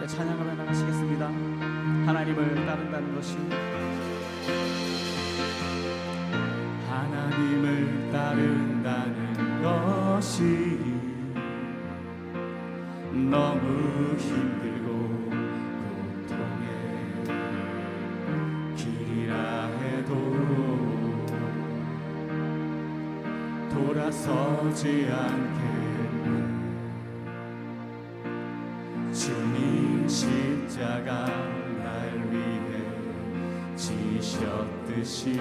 함께 찬양하며 나가시겠습니다. 하나님을 따른다는 것이, 하나님을 따른다는 것이 너무 힘들고 고통의 길이라 해도 돌아서지 않겠네. 주님 십자가 날 위해 지셨듯이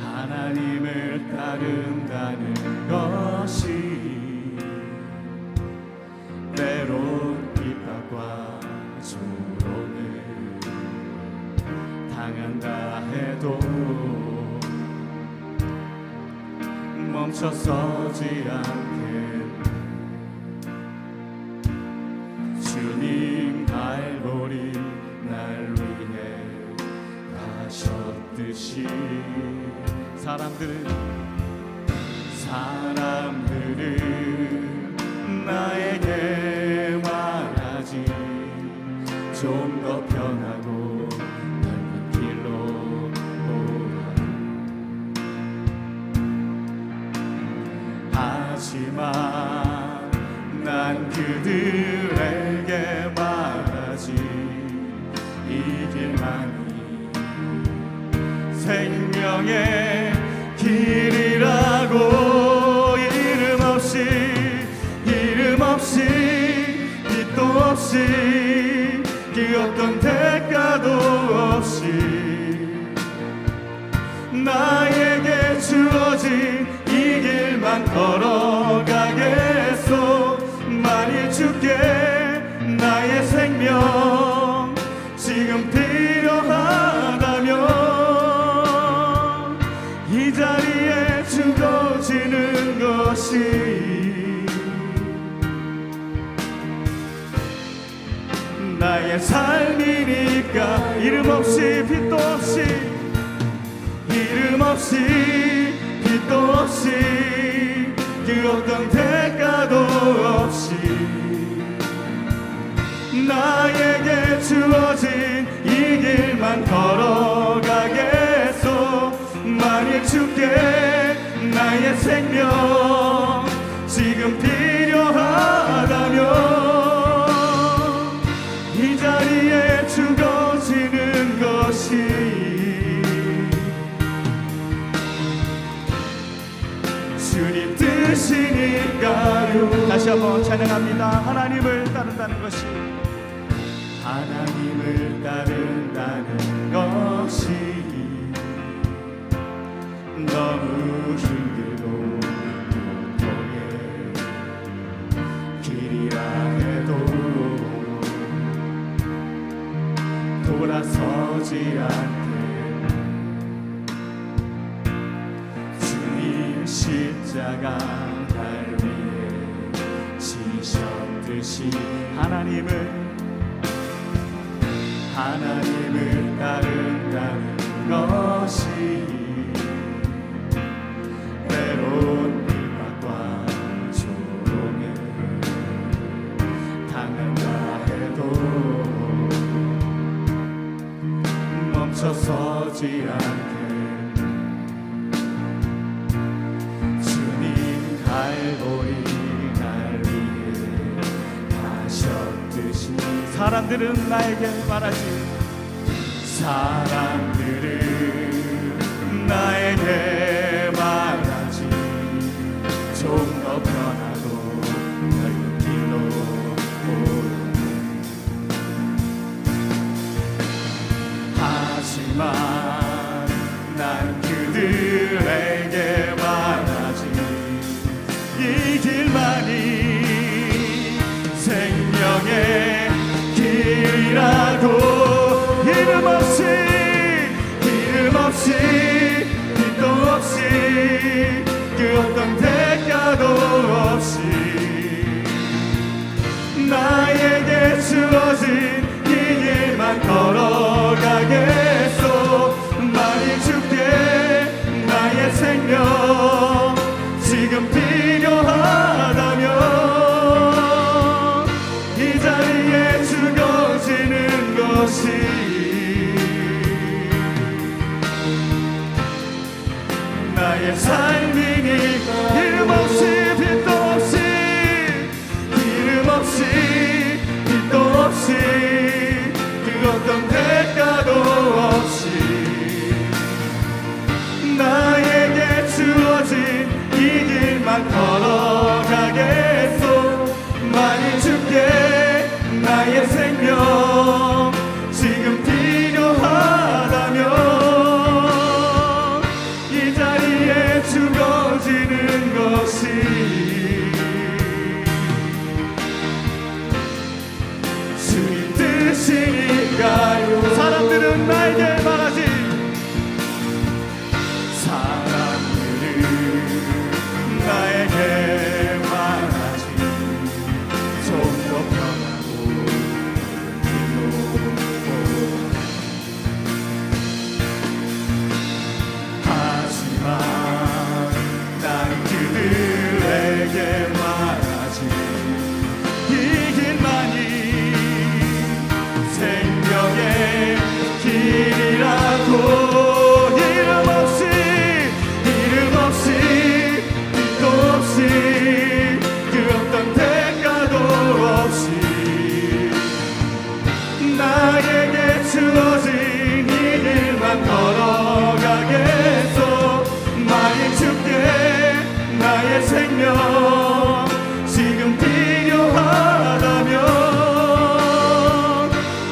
하나님을 따른다는 것이 때론 핍박과 조롱을 당한다 해도 멈춰서지 않겠네. 주님 갈보리 날 위해 가셨듯이 사람들은 나에게 말하지, 좀 더 편하고 넓은 길로 오라. 하지만 난 그들에게 말하지, 이 길만이 생명의 길이라고. 이름 없이 빛도 없이 그 어떤 대가도 없이 나에게 주어진 이 길만 걸어가겠소. 만일 주께 나의 생명 지금 필요하다면 이 자리에 죽어지는 것이 나의 삶이니까. 이름 없이 빛도 없이, 이름 없이 빛도 없이 그 어떤 대가도 없이 나에게 주어진 이 길만 걸어가겠소. 만일 주께 나의 생명 지금 필요하다면 이 자리에 죽어지는 것이 주님 뜻이니까요. 다시 한번 찬양합니다. 하나님을 따른다는 것이, 하나님을 따른다는 것이 너무 힘들고 고통의 길이라 해도 돌아서지 않게 주님 십자가 날 위해 지셨듯이 하나님을 따른다는 것이 때론 핍박과 조롱을 당한다 해도 멈춰서지 않게 주님 갈보리 날 위해 가셨듯이 사람들은 나에게 말하지, 사람들은 나에게 말하지, 좀 더 편하고 넓은 길로 오라. 하지만 난 그들에게 말하지, 이 길만이 생명의 길이라고. 이름 없이 빛도 없이 그 어떤 대가도 없이 나에게 주어진 이 길만 걸어가겠소. 만일 주께 나의 생명 지금 필요하다면 것이 나의 삶이니까. 이름 없이 빛도 없이, 이름 없이 빛도 없이, 그 어떤 대가도 없이 나에게 주어진 이 길만 걸어가겠소. 많이 줄게 나의 생명 지금 필요하다면 이 자리에 죽어지는 것이 주님 뜻이니까요. 사람들은 나에게 말하지, 사람들은 나에게 말하지, 좀 더 편하고 하지만 난 그들에게 말하지, 이 길만이 생명의 길이라고. 이름 없이, 이름 없이 빛도 없이, 그 어떤 대가도 없이 나에게 주어진 이 길만 걸어가겠소. 많이 줄게 나의 생명 지금 필요하다면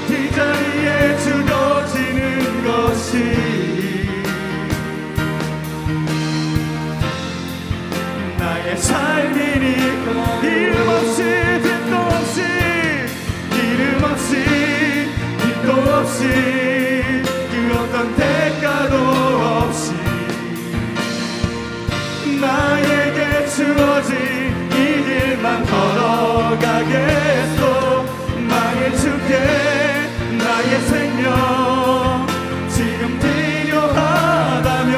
이 자리에 죽어지는 것이 나의 삶이니까. 이름 없이 빛도 없이, 이름 없이 빛도 없이, 그 어떤 대가도 없이 나에게 주어진 이 길만 걸어가겠소. 나의 주께 나의 생명 지금 필요하다면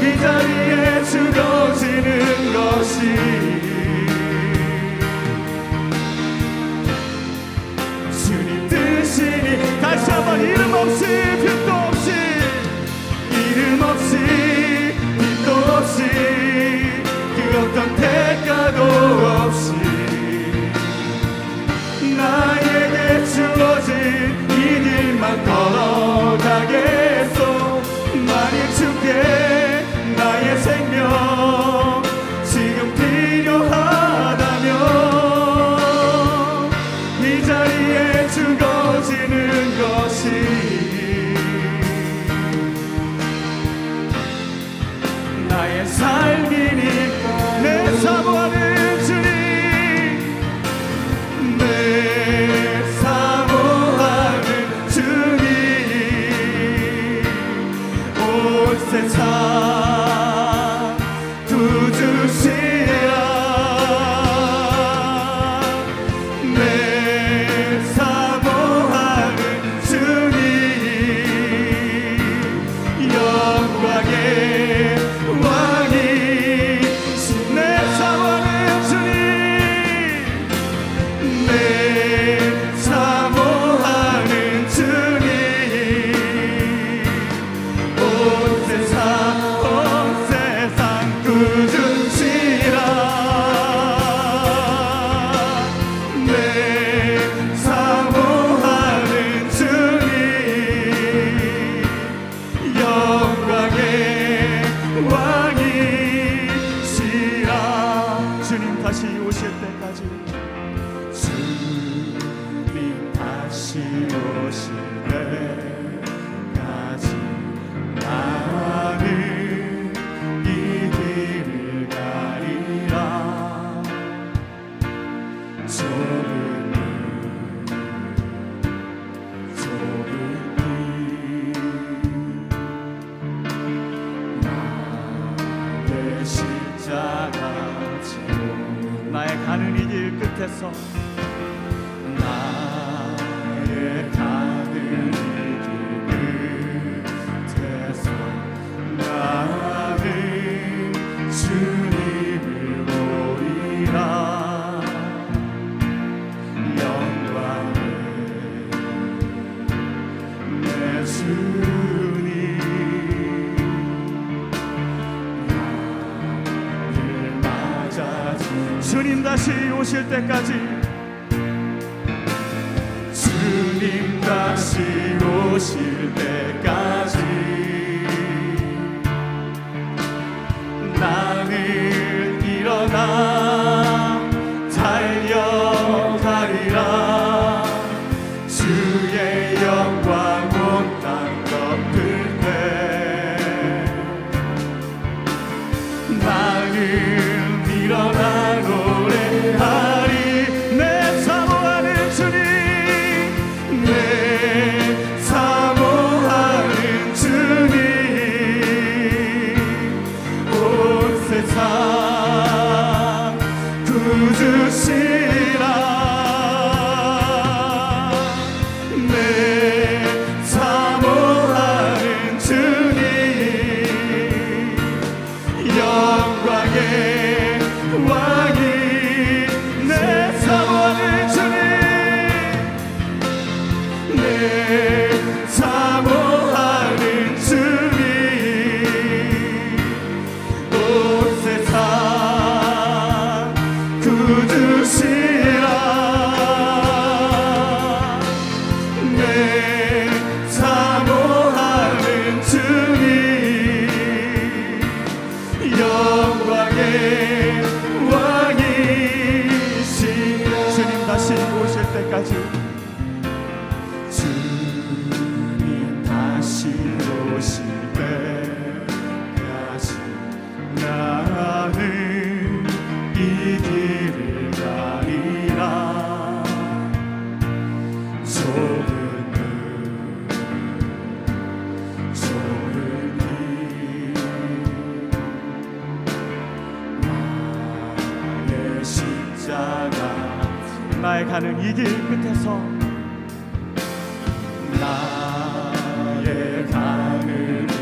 이 자리에 죽어지는 것이 주님 뜻이니. 다시 한번 이름 없이 빛도 없이, 이름 없이 빛도 없이, 그 어떤 대가도 없이 나에게 주어진 이 길만 걸어가겠소. 많이 줄게 나의 생명 지금 필요하다면 이 자리에 죽어지는 것이 나의 삶이니까. 내 사모하는 주님, 내 사모하는 주님, 온 세상 구주시라. 내 사모하는 주님, 영광의 왕이. 내 사모하는 주님, 내 사모하는 주님, 온 세상 구주시라. 내 사모하는 주님, 영광의 왕이시라. 주님 다시 오실 때까지, 주님 다시 오실 때까지 나는 이 길을 가리라. 좁은 나의 십자가 지고 나의 가는 이 길 끝에서, 나의 가는 이 길 끝에서 나는 주님을 보리라. 영광의 오실 때까지 주님 다시 오실 때까지 나는 일어나 달려가리라. 주의 영광 온 땅 덮을 때 나는 일어나 노래하리. 내 사모하는 주님, 내 사모하는 주님, 온 세상 구주시라. 내 사모하는 주님, 영광의 왕이. 내 사모하는 주님, 내 사모하는 주님, 온 세상 구주시라. 내 사모하는 주님, 영광의 왕이시라. 주님 다시 오실 때까지 주님 다시 오실 때까지 나는 이 길을 가리라. 좁은 길 나의 십자가 나의 가는 이 길 끝에서 나의 가는 길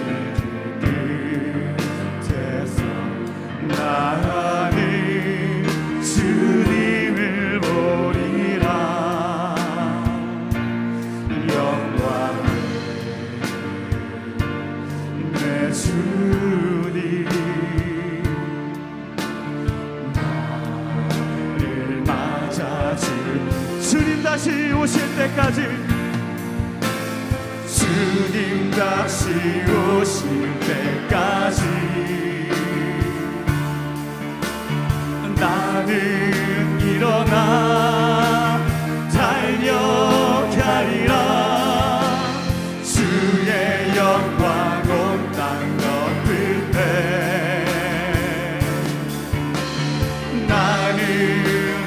끝에서 나는 주님을 보리라. 영광을 내 주님이 나를 맞아줄. 주님 다시 오실 때까지 주님 다시 오실 때까지 나는 일어나 달려가리라. 주의 영광 온 땅 덮을 때 나는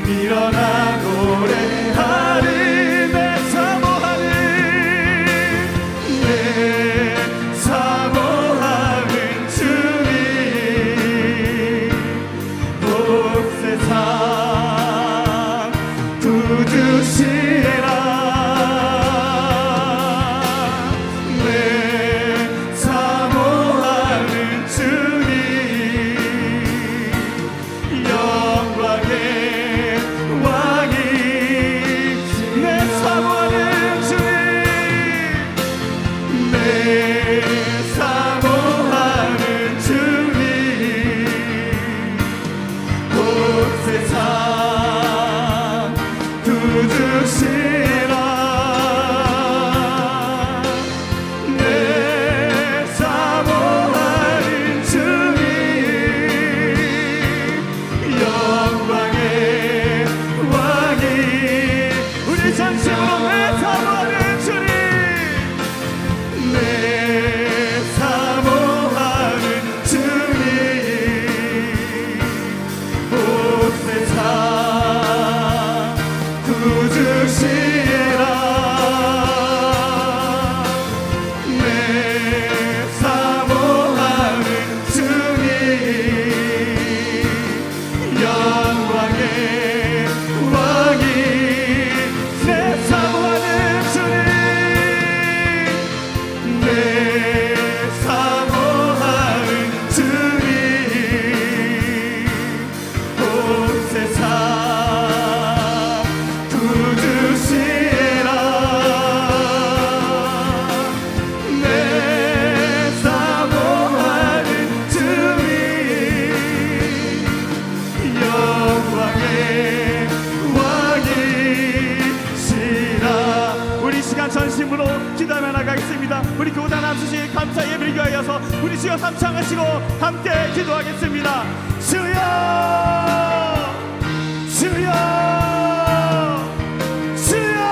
일어나 노래하리. 내 사모하는 주님, 온 세상 구주시라. 내 사모하는 주님, 영광의 왕이. 내 사모하는 주님, 내 사모하는 주님, 온 세상 구주시라. 내 사모하는 주님, 영광의 왕이. 우리 전심으로 내 사모하는 주님, 내 사모하는 주님, 온 세상 구주시라. 내 사모하는 주님, 영광의 왕이. 내 진심으로 기도하며 나가겠습니다. 우리 교단 앞서시 감사 예배를 위하여서 우리 주여 삼창하시고 함께 기도하겠습니다. 주여 주여 주여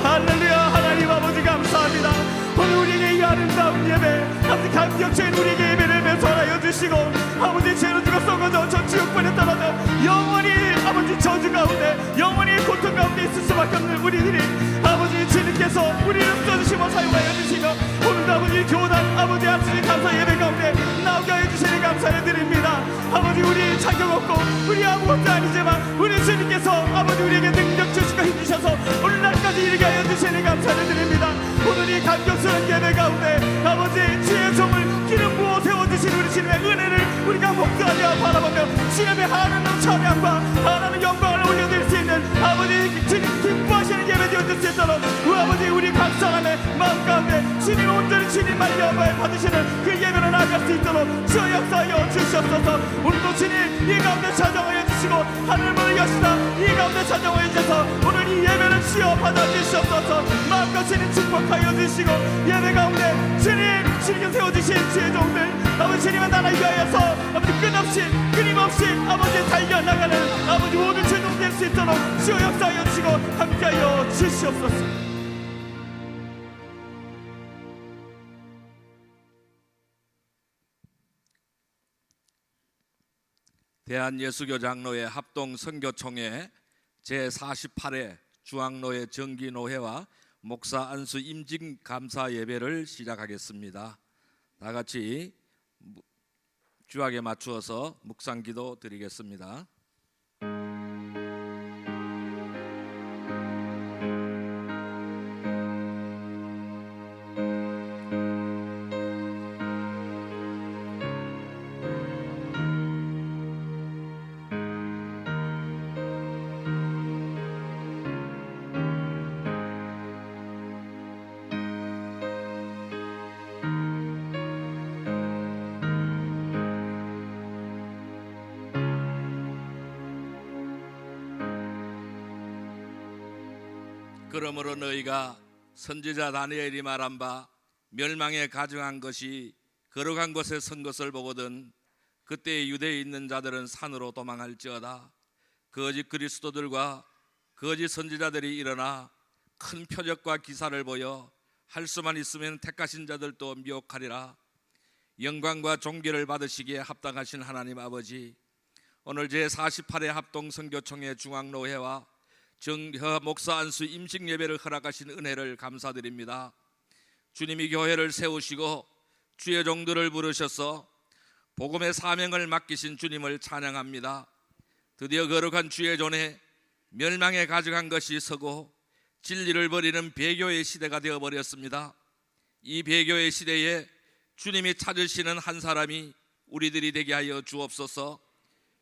할렐루야. 하나님 아버지 감사합니다. 오늘 우리에게 이 아름다운 예배 아버지 감격적인 우리에게 예배를 배설하여 주시고 아버지 죄로 죽어 썩어져 저 지옥불에 떨어져 영원히 아버지 저주 가운데 영원히 고통 가운데 있을 수밖에 없는 우리들이 아버지 주님께서 우리를 써주시고 사용하여 주시며 오늘도 아버지 교단 아버지 앞서시 감사 예배 가운데 나오게 해주시니 감사를 드립니다. 아버지 우리 자격 없고 우리 아무것도 아니지만 우리 주님께서 아버지 우리에게 능력 주시고 힘주셔서 오늘날까지 이르게 하여 주시니 감사를 드립니다. 오늘 이 감격스러운 예배 가운데 아버지 주의 종을 기름 부어 세워주신 우리 주님의 은혜를 우리가 목도하며 바라보며 주님의 하나님 찬양과 하나님 영광을 올려드릴 수 있는 아버지 주님 기뻐하시는 예배 되어줄 수 있도록 그 아버지 우리 각 사람의 마음 가운데 주님 온전히 주님만 영광을 받으시는 그 예배로 나아갈 수 있도록 주여 역사하여 주시옵소서. 오늘도 주님 이 가운데 찬양하여 주시고 하늘문을 여시다 이 가운데 찬양하여 주셔서 오늘 이 예배를 주여 받아주시옵소서. 마음껏 주님 축복하여 주시고 예배 가운데 주님 세워주신 주의 종들 아버지 주님의 나라 위하여서 아버지 끝없이 끊임없이 아버지 달려나가는 아버지 모든 주종 될 수 있도록 주여 역사하여 주시고 함께하여 주시옵소서. 대한예수교장로회 합동선교총회 제48회 중앙로회 정기노회와 목사 안수 임직 감사 예배를 시작하겠습니다. 다 같이 주악에 맞추어서 묵상기도 드리겠습니다. 그러므로 너희가 선지자 다니엘이 말한 바 멸망에 가증한 것이 거룩한 곳에 선 것을 보거든 그때 유대에 있는 자들은 산으로 도망할지어다. 거짓 그리스도들과 거짓 선지자들이 일어나 큰 표적과 기사를 보여 할 수만 있으면 택하신 자들도 미혹하리라. 영광과 존귀를 받으시기에 합당하신 하나님 아버지, 오늘 제48회 합동선교총회 중앙노회와 정혀 목사 안수 임식 예배를 허락하신 은혜를 감사드립니다. 주님이 교회를 세우시고 주의 종들을 부르셔서 복음의 사명을 맡기신 주님을 찬양합니다. 드디어 거룩한 주의 존에 멸망에 가증한 것이 서고 진리를 버리는 배교의 시대가 되어버렸습니다. 이 배교의 시대에 주님이 찾으시는 한 사람이 우리들이 되게 하여 주옵소서.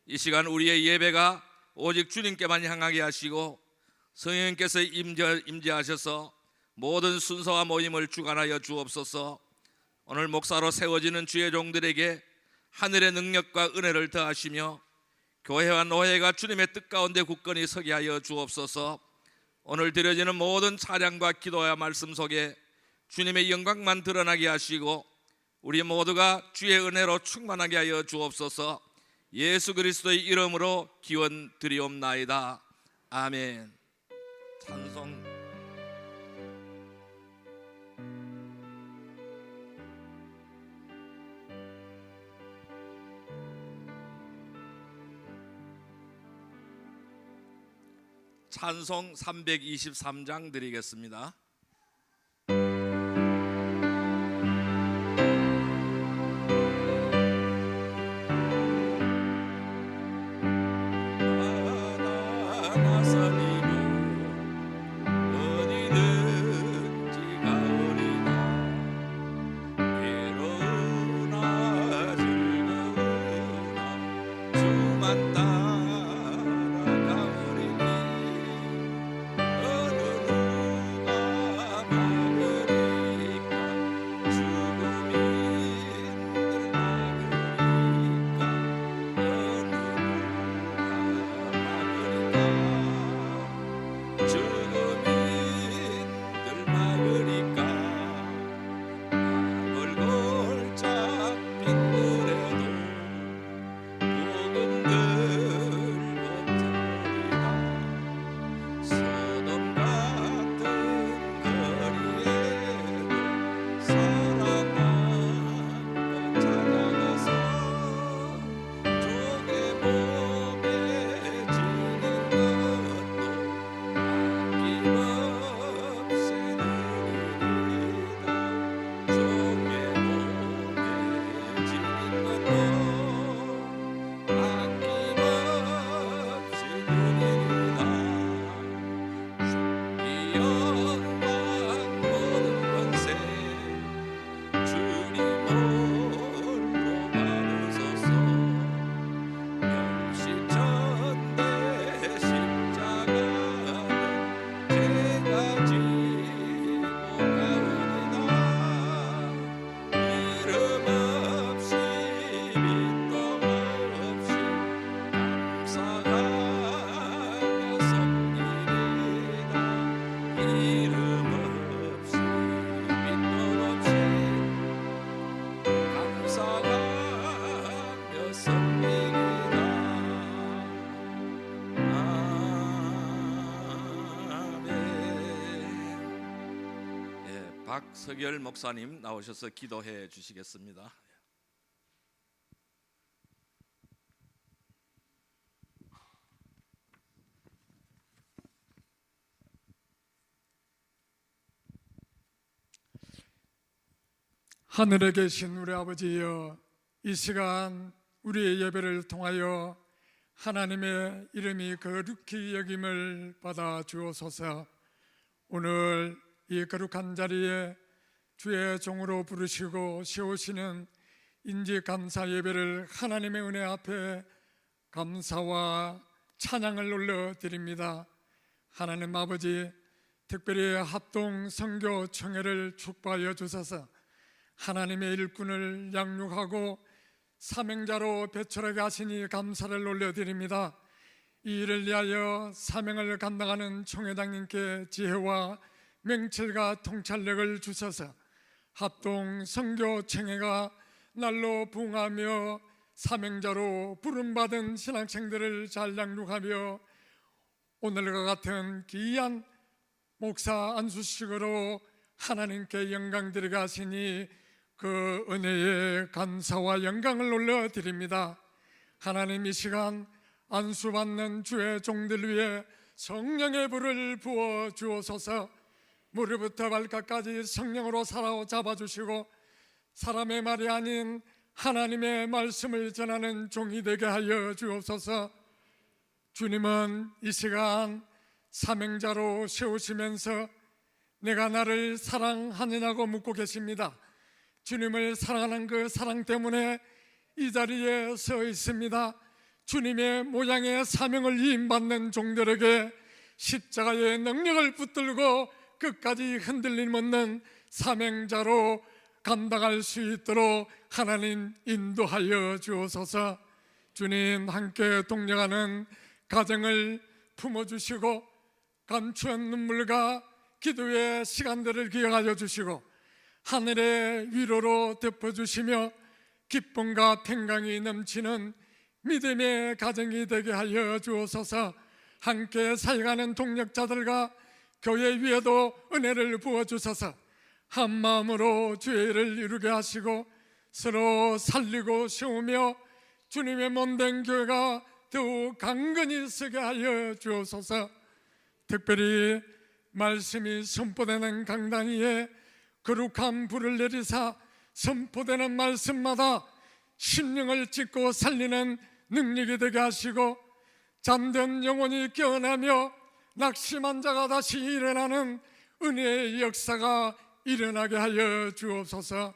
이 시간 우리의 예배가 오직 주님께만 향하게 하시고 성령님께서 임재하셔서 모든 순서와 모임을 주관하여 주옵소서. 오늘 목사로 세워지는 주의 종들에게 하늘의 능력과 은혜를 더하시며 교회와 노회가 주님의 뜻 가운데 굳건히 서게 하여 주옵소서. 오늘 드려지는 모든 찬양과 기도와 말씀 속에 주님의 영광만 드러나게 하시고 우리 모두가 주의 은혜로 충만하게 하여 주옵소서. 예수 그리스도의 이름으로 기원 드리옵나이다. 아멘. 찬송 찬송 323장 드리겠습니다. 박석열 목사님 나오셔서 기도해 주시겠습니다. 하늘에 계신 우리 아버지여, 이 시간 우리의 예배를 통하여 하나님의 이름이 거룩히 여김을 받아 주옵소서. 오늘 이 거룩한 자리에 주의 종으로 부르시고 세우시는 인지 감사 예배를 하나님의 은혜 앞에 감사와 찬양을 올려드립니다. 하나님 아버지, 특별히 합동 선교 총회를 축복하여 주셔서 하나님의 일꾼을 양육하고 사명자로 배출하게 하시니 감사를 올려드립니다. 이 일을 위하여 사명을 감당하는 총회장님께 지혜와 명철과 통찰력을 주셔서 합동 선교 총회가 날로 부흥하며 사명자로 부름받은 신학생들을 잘 양육하며 오늘과 같은 귀한 목사 안수식으로 하나님께 영광 드리게 하시니 그 은혜에 감사와 영광을 올려드립니다. 하나님, 이 시간 안수받는 주의 종들 위해 성령의 불을 부어 주옵소서. 무릎부터 발끝까지 성령으로 사로잡아 주시고 사람의 말이 아닌 하나님의 말씀을 전하는 종이 되게 하여 주옵소서. 주님은 이 시간 사명자로 세우시면서 내가 나를 사랑하느냐고 묻고 계십니다. 주님을 사랑하는 그 사랑 때문에 이 자리에 서 있습니다. 주님의 모양의 사명을 이임받는 종들에게 십자가의 능력을 붙들고 끝까지 흔들림 없는 사명자로 감당할 수 있도록 하나님 인도하여 주옵소서. 주님, 함께 동력하는 가정을 품어주시고 감추한 눈물과 기도의 시간들을 기억하여 주시고 하늘의 위로로 덮어주시며 기쁨과 평강이 넘치는 믿음의 가정이 되게 하여 주옵소서. 함께 살아가는 동력자들과 교회 위에도 은혜를 부어주셔서 한 마음으로 주의 일을 이루게 하시고 서로 살리고 세우며 주님의 몸된 교회가 더욱 강건히 서게 하여 주옵소서. 특별히 말씀이 선포되는 강단 위에 거룩한 불을 내리사 선포되는 말씀마다 심령을 찢고 살리는 능력이 되게 하시고 잠든 영혼이 깨어나며 낙심한 자가 다시 일어나는 은혜의 역사가 일어나게 하여 주옵소서.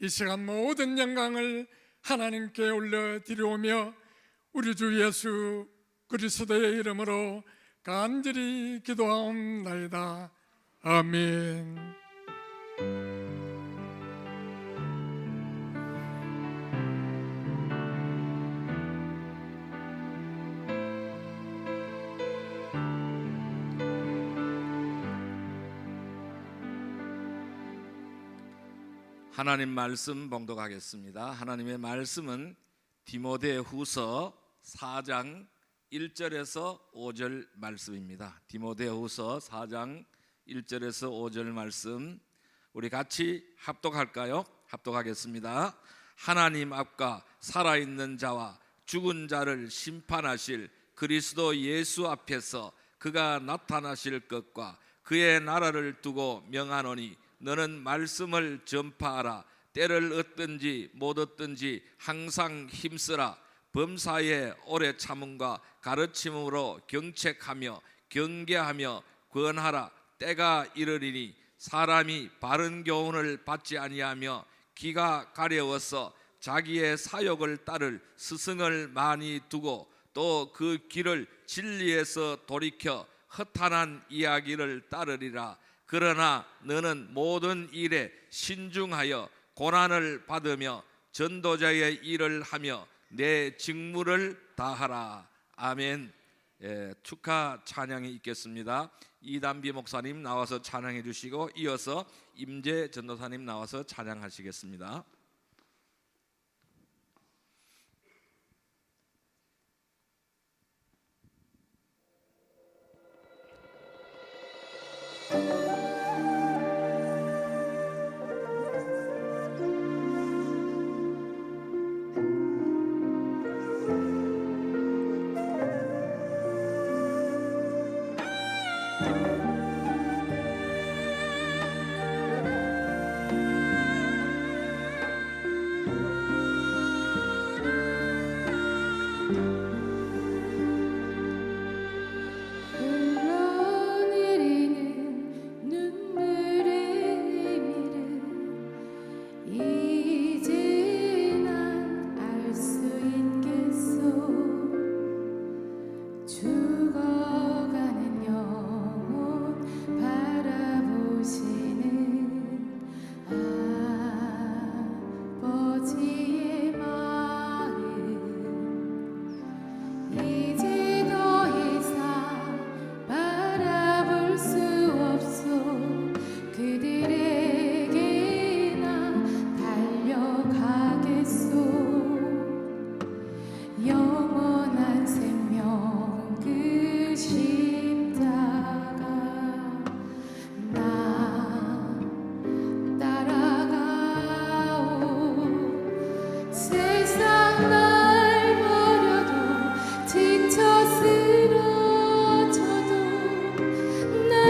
이 시간 모든 영광을 하나님께 올려드리오며 우리 주 예수 그리스도의 이름으로 간절히 기도하옵나이다. 아멘. 하나님 말씀 봉독하겠습니다. 하나님의 말씀은 디모데후서 4장 1절에서 5절 말씀입니다. 디모데후서 4장 1절에서 5절 말씀 우리 같이 합독할까요? 합독하겠습니다. 하나님 앞과 살아있는 자와 죽은 자를 심판하실 그리스도 예수 앞에서 그가 나타나실 것과 그의 나라를 두고 명하노니 너는 말씀을 전파하라. 때를 얻든지 못 얻든지 항상 힘쓰라. 범사에 오래 참음과 가르침으로 경책하며 경계하며 권하라. 때가 이르리니 사람이 바른 교훈을 받지 아니하며 귀가 가려워서 자기의 사욕을 따를 스승을 많이 두고 또 그 길을 진리에서 돌이켜 허탄한 이야기를 따르리라. 그러나 너는 모든 일에 신중하여 고난을 받으며 전도자의 일을 하며 내 직무를 다하라. 아멘. 축하 찬양이 있겠습니다. 이단비 목사님 나와서 찬양해 주시고 이어서 임재 전도사님 나와서 찬양하시겠습니다.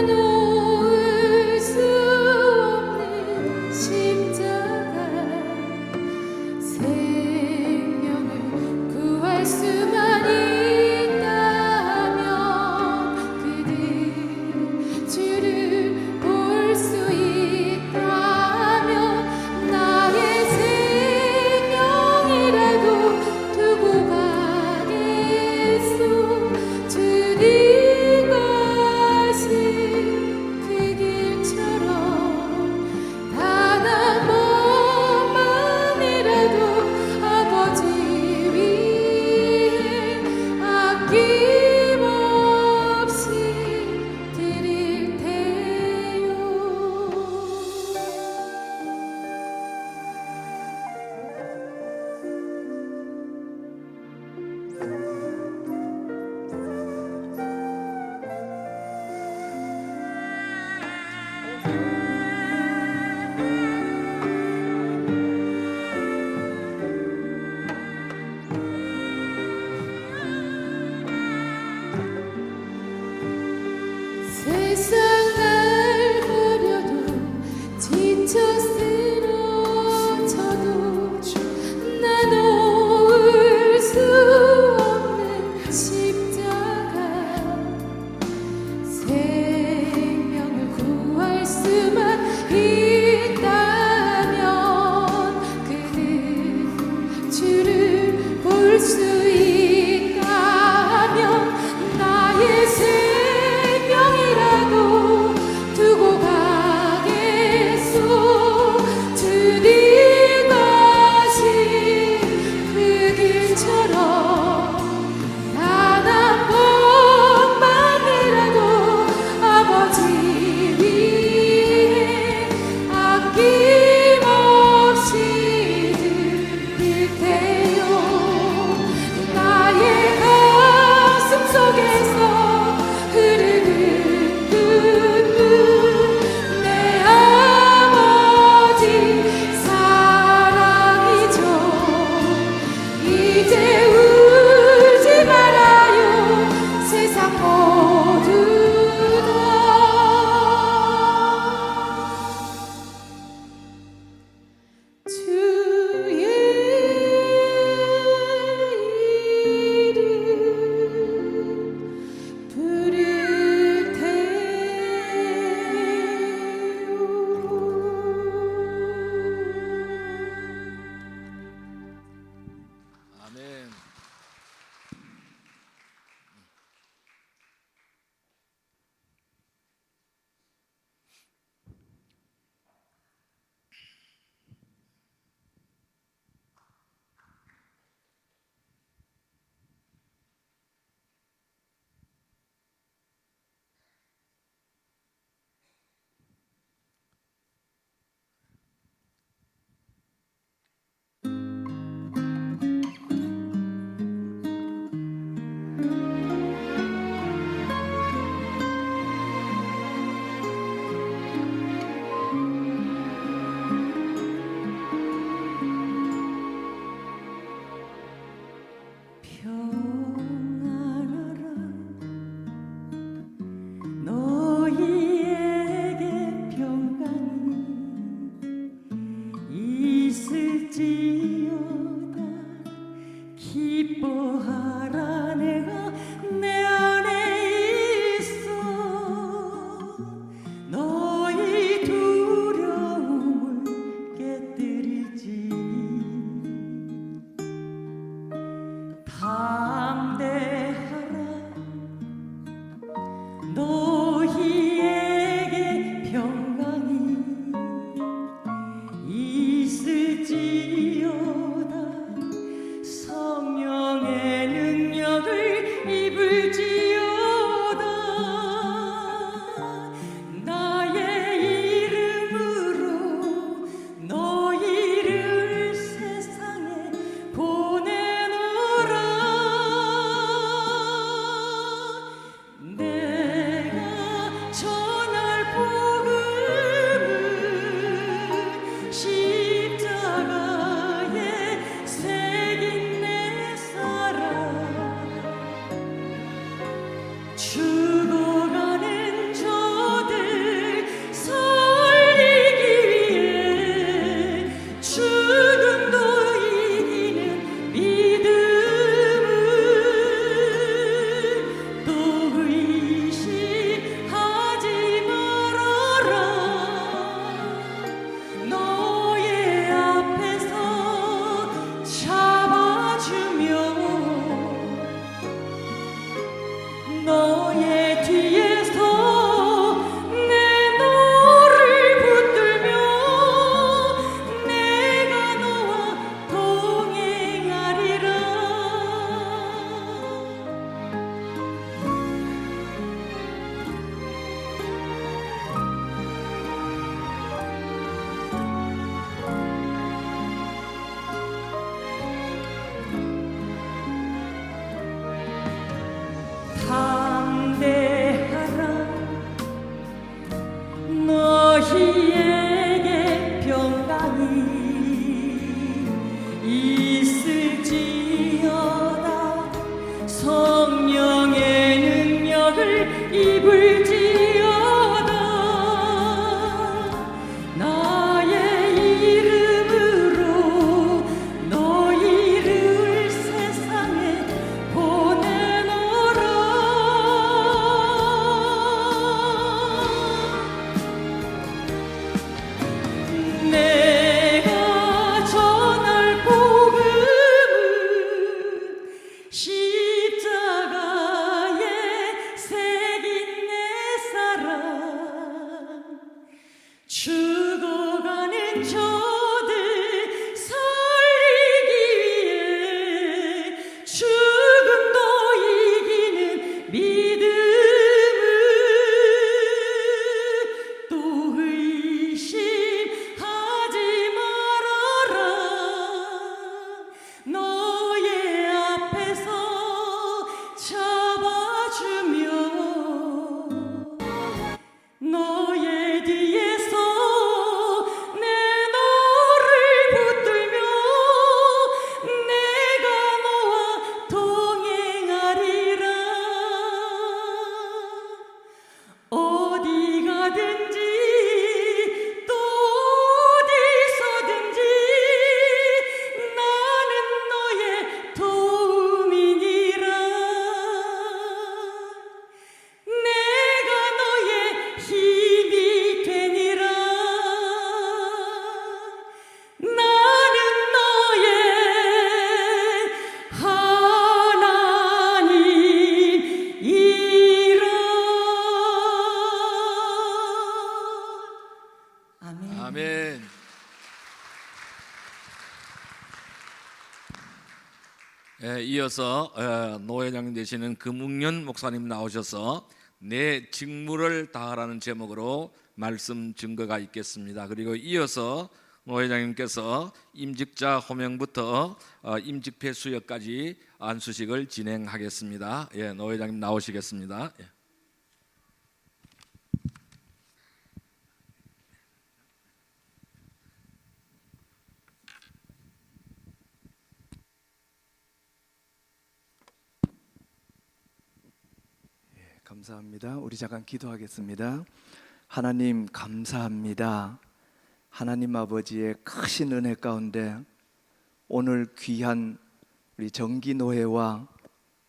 놓을 수 없는 십자가 생명을 구할 수만 있다면 그들 주를 볼 수 있다면 나의 생명이라도 두고 가겠소 주님 것이 너희에게 평강이 있을지어다. 성령의 능력을 입을지어다. 나의 이름으로 너희를 세상에 보내노라. 내가 전할 복음은 십자가에 새긴 내 사랑, 죽어가는 저들 살리기 위해 죽음도 이기는 믿음을, 또 의심하지 말아라. 너의 앞에서 잡아주며 너의 뒤에서 내 너를 붙들며 내가 너와 동행하리라. 어디 가든지 또 어디서든지 나는 너의 도움이니라. 내가 너의 힘이 되니라. 나는 너의 하나님이라. 아멘. 아멘. 이어서 노회장 되시는 금웅년 목사님 나오셔서 내 직무를 다하라는 제목으로 말씀 증거가 있겠습니다. 그리고 이어서 노회장님께서 임직자 호명부터 임직패 수여까지 안수식을 진행하겠습니다. 노회장님 나오시겠습니다. 감사합니다. 우리 잠깐 기도하겠습니다. 하나님 감사합니다. 하나님 아버지의 크신 은혜 가운데 오늘 귀한 우리 정기노회와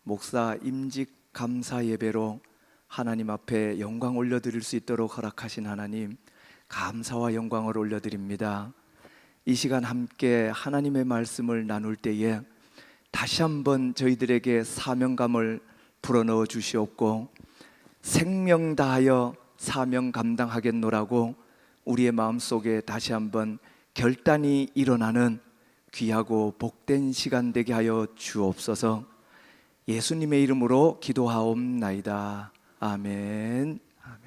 목사 임직 감사 예배로 하나님 앞에 영광 올려드릴 수 있도록 허락하신 하나님, 감사와 영광을 올려드립니다. 이 시간 함께 하나님의 말씀을 나눌 때에 다시 한번 저희들에게 사명감을 불어넣어 주시옵고 생명 다하여 사명 감당하겠노라고 우리의 마음속에 다시 한번 결단이 일어나는 귀하고 복된 시간 되게 하여 주옵소서. 예수님의 이름으로 기도하옵나이다. 아멘. 아멘.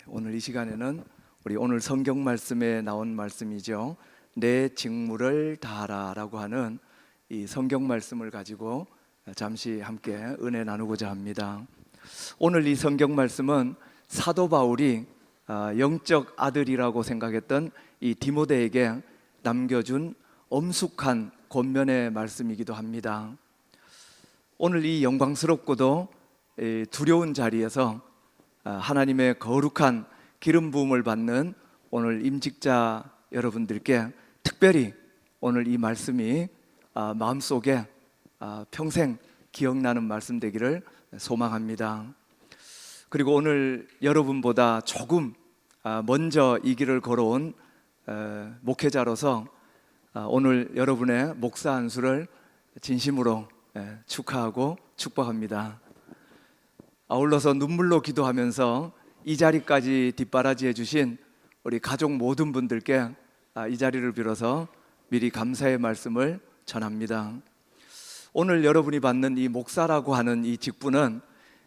오늘 이 시간에는 우리 오늘 성경 말씀에 나온 말씀이죠. 내 직무를 다하라 라고 하는 이 성경 말씀을 가지고 잠시 함께 은혜 나누고자 합니다. 오늘 이 성경 말씀은 사도 바울이 영적 아들이라고 생각했던 이 디모데에게 남겨준 엄숙한 권면의 말씀이기도 합니다. 오늘 이 영광스럽고도 두려운 자리에서 하나님의 거룩한 기름 부음을 받는 오늘 임직자 여러분들께 특별히 오늘 이 말씀이 마음속에 평생 기억나는 말씀 되기를 소망합니다. 그리고 오늘 여러분보다 조금 먼저 이 길을 걸어온 목회자로서 오늘 여러분의 목사 안수를 진심으로 축하하고 축복합니다. 아울러서 눈물로 기도하면서 이 자리까지 뒷바라지해 주신 우리 가족 모든 분들께 이 자리를 빌어서 미리 감사의 말씀을 전합니다. 오늘 여러분이 받는 이 목사라고 하는 이 직분은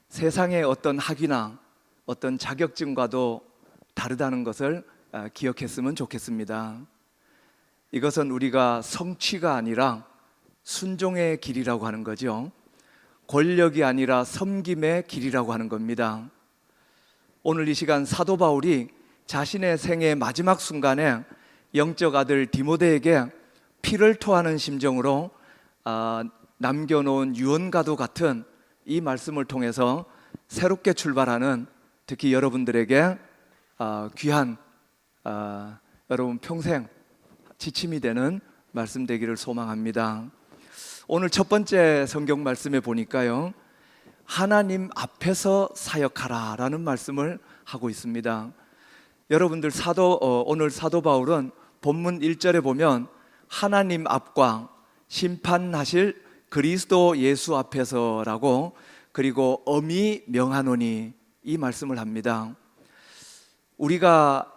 세상의 어떤 학위나 어떤 자격증과도 다르다는 것을 기억했으면 좋겠습니다. 이것은 우리가 성취가 아니라 순종의 길이라고 하는 거죠. 권력이 아니라 섬김의 길이라고 하는 겁니다. 오늘 이 시간 사도 바울이 자신의 생의 마지막 순간에 영적 아들 디모데에게 피를 토하는 심정으로 남겨놓은 유언과도 같은 이 말씀을 통해서 새롭게 출발하는, 특히 여러분들에게 귀한, 여러분 평생 지침이 되는 말씀 되기를 소망합니다. 오늘 첫 번째 성경 말씀에 보니까요, 하나님 앞에서 사역하라 라는 말씀을 하고 있습니다. 여러분들 오늘 사도 바울은 본문 1절에 보면 하나님 앞과 심판하실 그리스도 예수 앞에서라고, 그리고 엄히 명하노니 이 말씀을 합니다. 우리가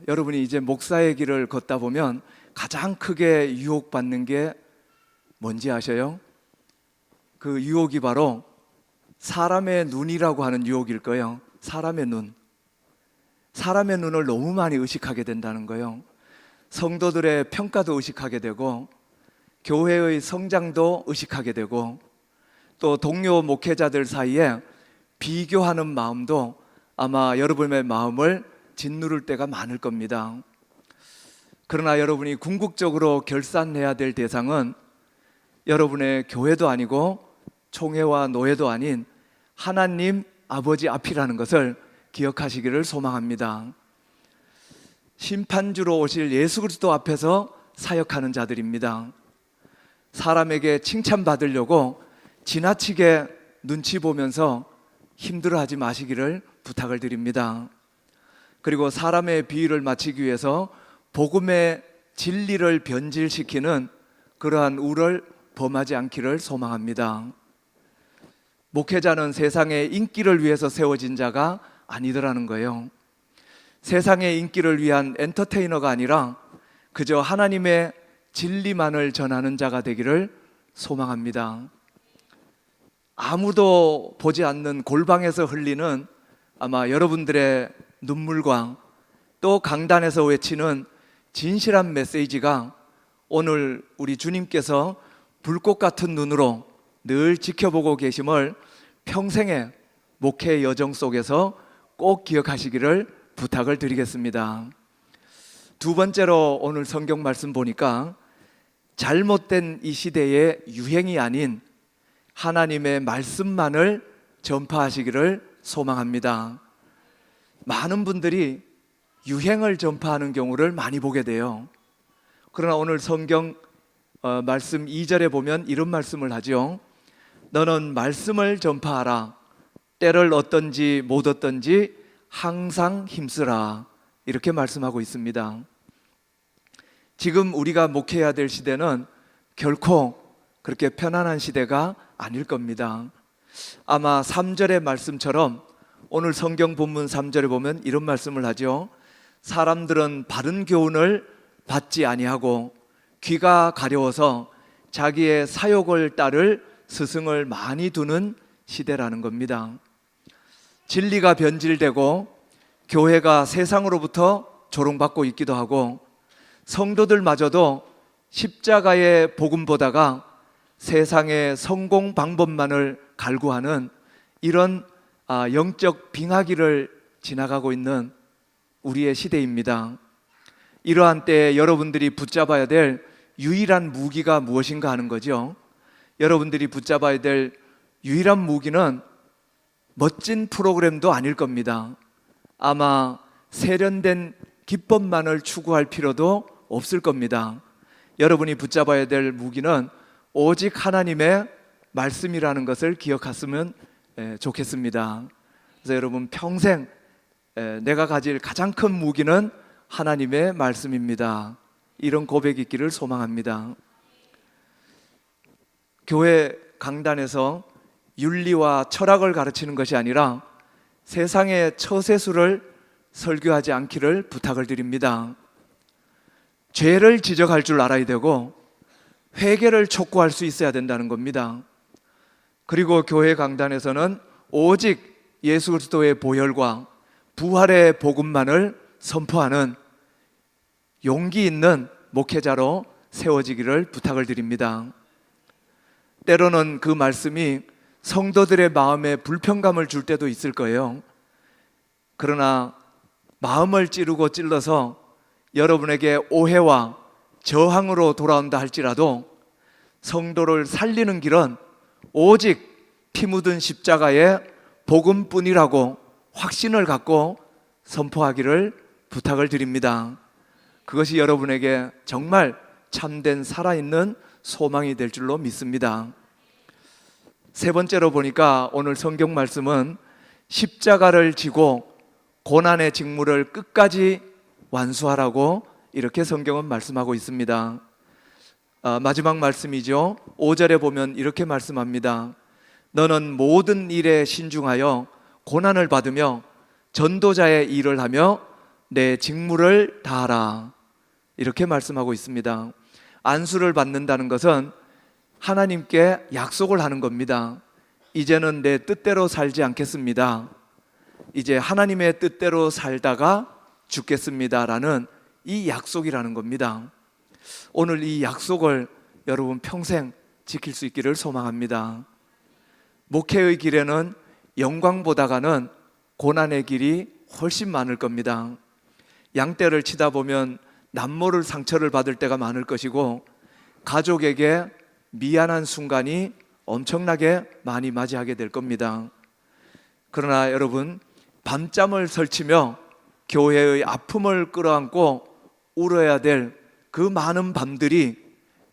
여러분이 이제 목사의 길을 걷다 보면 가장 크게 유혹받는 게 뭔지 아셔요? 그 유혹이 바로 사람의 눈이라고 하는 유혹일 거예요. 사람의 눈. 사람의 눈을 너무 많이 의식하게 된다는 거예요. 성도들의 평가도 의식하게 되고, 교회의 성장도 의식하게 되고, 또 동료 목회자들 사이에 비교하는 마음도 아마 여러분의 마음을 짓누를 때가 많을 겁니다. 그러나 여러분이 궁극적으로 결산해야 될 대상은 여러분의 교회도 아니고 총회와 노회도 아닌 하나님 아버지 앞이라는 것을 기억하시기를 소망합니다. 심판주로 오실 예수 그리스도 앞에서 사역하는 자들입니다. 사람에게 칭찬받으려고 지나치게 눈치 보면서 힘들어하지 마시기를 부탁을 드립니다. 그리고 사람의 비위를 맞추기 위해서 복음의 진리를 변질시키는 그러한 우를 범하지 않기를 소망합니다. 목회자는 세상의 인기를 위해서 세워진 자가 아니더라는 거예요. 세상의 인기를 위한 엔터테이너가 아니라 그저 하나님의 진리만을 전하는 자가 되기를 소망합니다. 아무도 보지 않는 골방에서 흘리는 아마 여러분들의 눈물과 또 강단에서 외치는 진실한 메시지가 오늘 우리 주님께서 불꽃 같은 눈으로 늘 지켜보고 계심을 평생의 목회 여정 속에서 꼭 기억하시기를 부탁을 드리겠습니다. 두 번째로 오늘 성경 말씀 보니까 잘못된 이 시대의 유행이 아닌 하나님의 말씀만을 전파하시기를 소망합니다. 많은 분들이 유행을 전파하는 경우를 많이 보게 돼요. 그러나 오늘 성경 말씀 2절에 보면 이런 말씀을 하죠. 너는 말씀을 전파하라. 때를 얻든지 못 얻든지 항상 힘쓰라. 이렇게 말씀하고 있습니다. 지금 우리가 목회해야 될 시대는 결코 그렇게 편안한 시대가 아닐 겁니다. 아마 3절의 말씀처럼 오늘 성경 본문 3절에 보면 이런 말씀을 하죠. 사람들은 바른 교훈을 받지 아니하고 귀가 가려워서 자기의 사욕을 따를 스승을 많이 두는 시대라는 겁니다. 진리가 변질되고 교회가 세상으로부터 조롱받고 있기도 하고 성도들마저도 십자가의 복음 보다가 세상의 성공 방법만을 갈구하는 이런 영적 빙하기를 지나가고 있는 우리의 시대입니다. 이러한 때에 여러분들이 붙잡아야 될 유일한 무기가 무엇인가 하는 거죠. 여러분들이 붙잡아야 될 유일한 무기는 멋진 프로그램도 아닐 겁니다. 아마 세련된 기법만을 추구할 필요도 없을 겁니다. 여러분이 붙잡아야 될 무기는 오직 하나님의 말씀이라는 것을 기억했으면 좋겠습니다. 그래서 여러분 평생 내가 가질 가장 큰 무기는 하나님의 말씀입니다. 이런 고백이 있기를 소망합니다. 교회 강단에서 윤리와 철학을 가르치는 것이 아니라 세상의 처세술을 설교하지 않기를 부탁을 드립니다. 죄를 지적할 줄 알아야 되고 회개를 촉구할 수 있어야 된다는 겁니다. 그리고 교회 강단에서는 오직 예수 그리스도의 보혈과 부활의 복음만을 선포하는 용기 있는 목회자로 세워지기를 부탁을 드립니다. 때로는 그 말씀이 성도들의 마음에 불편감을 줄 때도 있을 거예요. 그러나 마음을 찌르고 찔러서 여러분에게 오해와 저항으로 돌아온다 할지라도 성도를 살리는 길은 오직 피 묻은 십자가의 복음뿐이라고 확신을 갖고 선포하기를 부탁을 드립니다. 그것이 여러분에게 정말 참된 살아있는 소망이 될 줄로 믿습니다. 세 번째로 보니까 오늘 성경 말씀은 십자가를 지고 고난의 직무를 끝까지 완수하라고 이렇게 성경은 말씀하고 있습니다. 마지막 말씀이죠. 5절에 보면 이렇게 말씀합니다. 너는 모든 일에 신중하여 고난을 받으며 전도자의 일을 하며 내 직무를 다하라. 이렇게 말씀하고 있습니다. 안수를 받는다는 것은 하나님께 약속을 하는 겁니다. 이제는 내 뜻대로 살지 않겠습니다. 이제 하나님의 뜻대로 살다가 죽겠습니다라는 이 약속이라는 겁니다. 오늘 이 약속을 여러분 평생 지킬 수 있기를 소망합니다. 목회의 길에는 영광보다가는 고난의 길이 훨씬 많을 겁니다. 양떼를 치다 보면 남모를 상처를 받을 때가 많을 것이고 가족에게 미안한 순간이 엄청나게 많이 맞이하게 될 겁니다. 그러나 여러분, 밤잠을 설치며 교회의 아픔을 끌어안고 울어야 될 그 많은 밤들이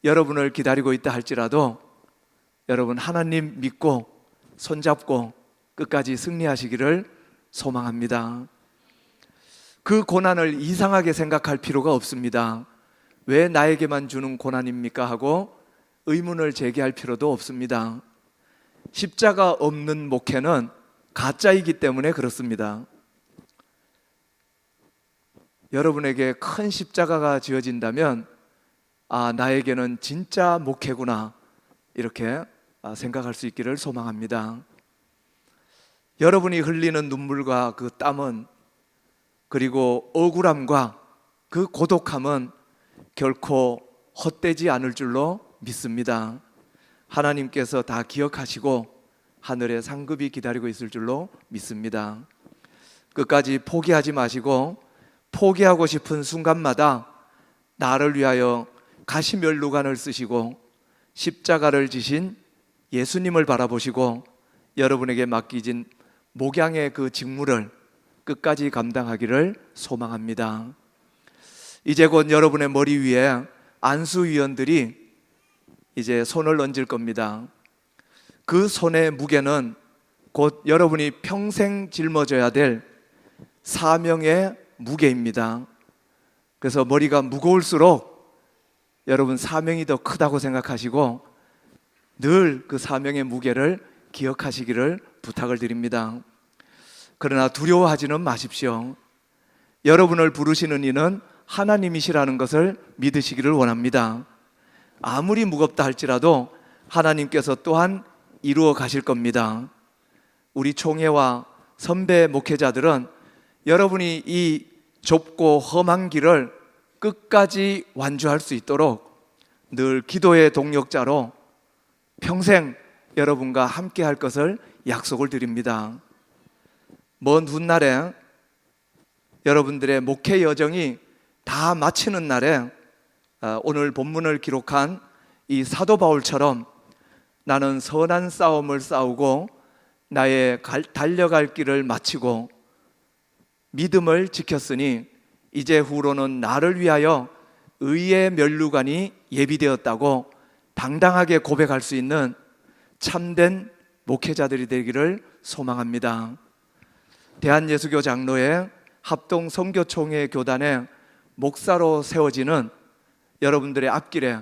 여러분을 기다리고 있다 할지라도 여러분 하나님 믿고 손잡고 끝까지 승리하시기를 소망합니다. 그 고난을 이상하게 생각할 필요가 없습니다. 왜 나에게만 주는 고난입니까? 하고 의문을 제기할 필요도 없습니다. 십자가 없는 목회는 가짜이기 때문에 그렇습니다. 여러분에게 큰 십자가가 지어진다면 나에게는 진짜 목회구나 이렇게 생각할 수 있기를 소망합니다. 여러분이 흘리는 눈물과 그 땀은 그리고 억울함과 그 고독함은 결코 헛되지 않을 줄로 믿습니다. 하나님께서 다 기억하시고 하늘의 상급이 기다리고 있을 줄로 믿습니다. 끝까지 포기하지 마시고 포기하고 싶은 순간마다 나를 위하여 가시면류관을 쓰시고 십자가를 지신 예수님을 바라보시고 여러분에게 맡기진 목양의 그 직무를 끝까지 감당하기를 소망합니다. 이제 곧 여러분의 머리 위에 안수위원들이 이제 손을 얹을 겁니다. 그 손의 무게는 곧 여러분이 평생 짊어져야 될 사명의 무게입니다. 그래서 머리가 무거울수록 여러분 사명이 더 크다고 생각하시고 늘 그 사명의 무게를 기억하시기를 부탁을 드립니다. 그러나 두려워하지는 마십시오. 여러분을 부르시는 이는 하나님이시라는 것을 믿으시기를 원합니다. 아무리 무겁다 할지라도 하나님께서 또한 이루어 가실 겁니다. 우리 총회와 선배 목회자들은 여러분이 이 좁고 험한 길을 끝까지 완주할 수 있도록 늘 기도의 동력자로 평생 여러분과 함께 할 것을 약속을 드립니다. 먼 훗날에 여러분들의 목회 여정이 다 마치는 날에 오늘 본문을 기록한 이 사도 바울처럼 나는 선한 싸움을 싸우고 나의 달려갈 길을 마치고 믿음을 지켰으니 이제 후로는 나를 위하여 의의 면류관이 예비되었다고 당당하게 고백할 수 있는 참된 목회자들이 되기를 소망합니다. 대한예수교 장로회 합동 선교총회 교단의 목사로 세워지는 여러분들의 앞길에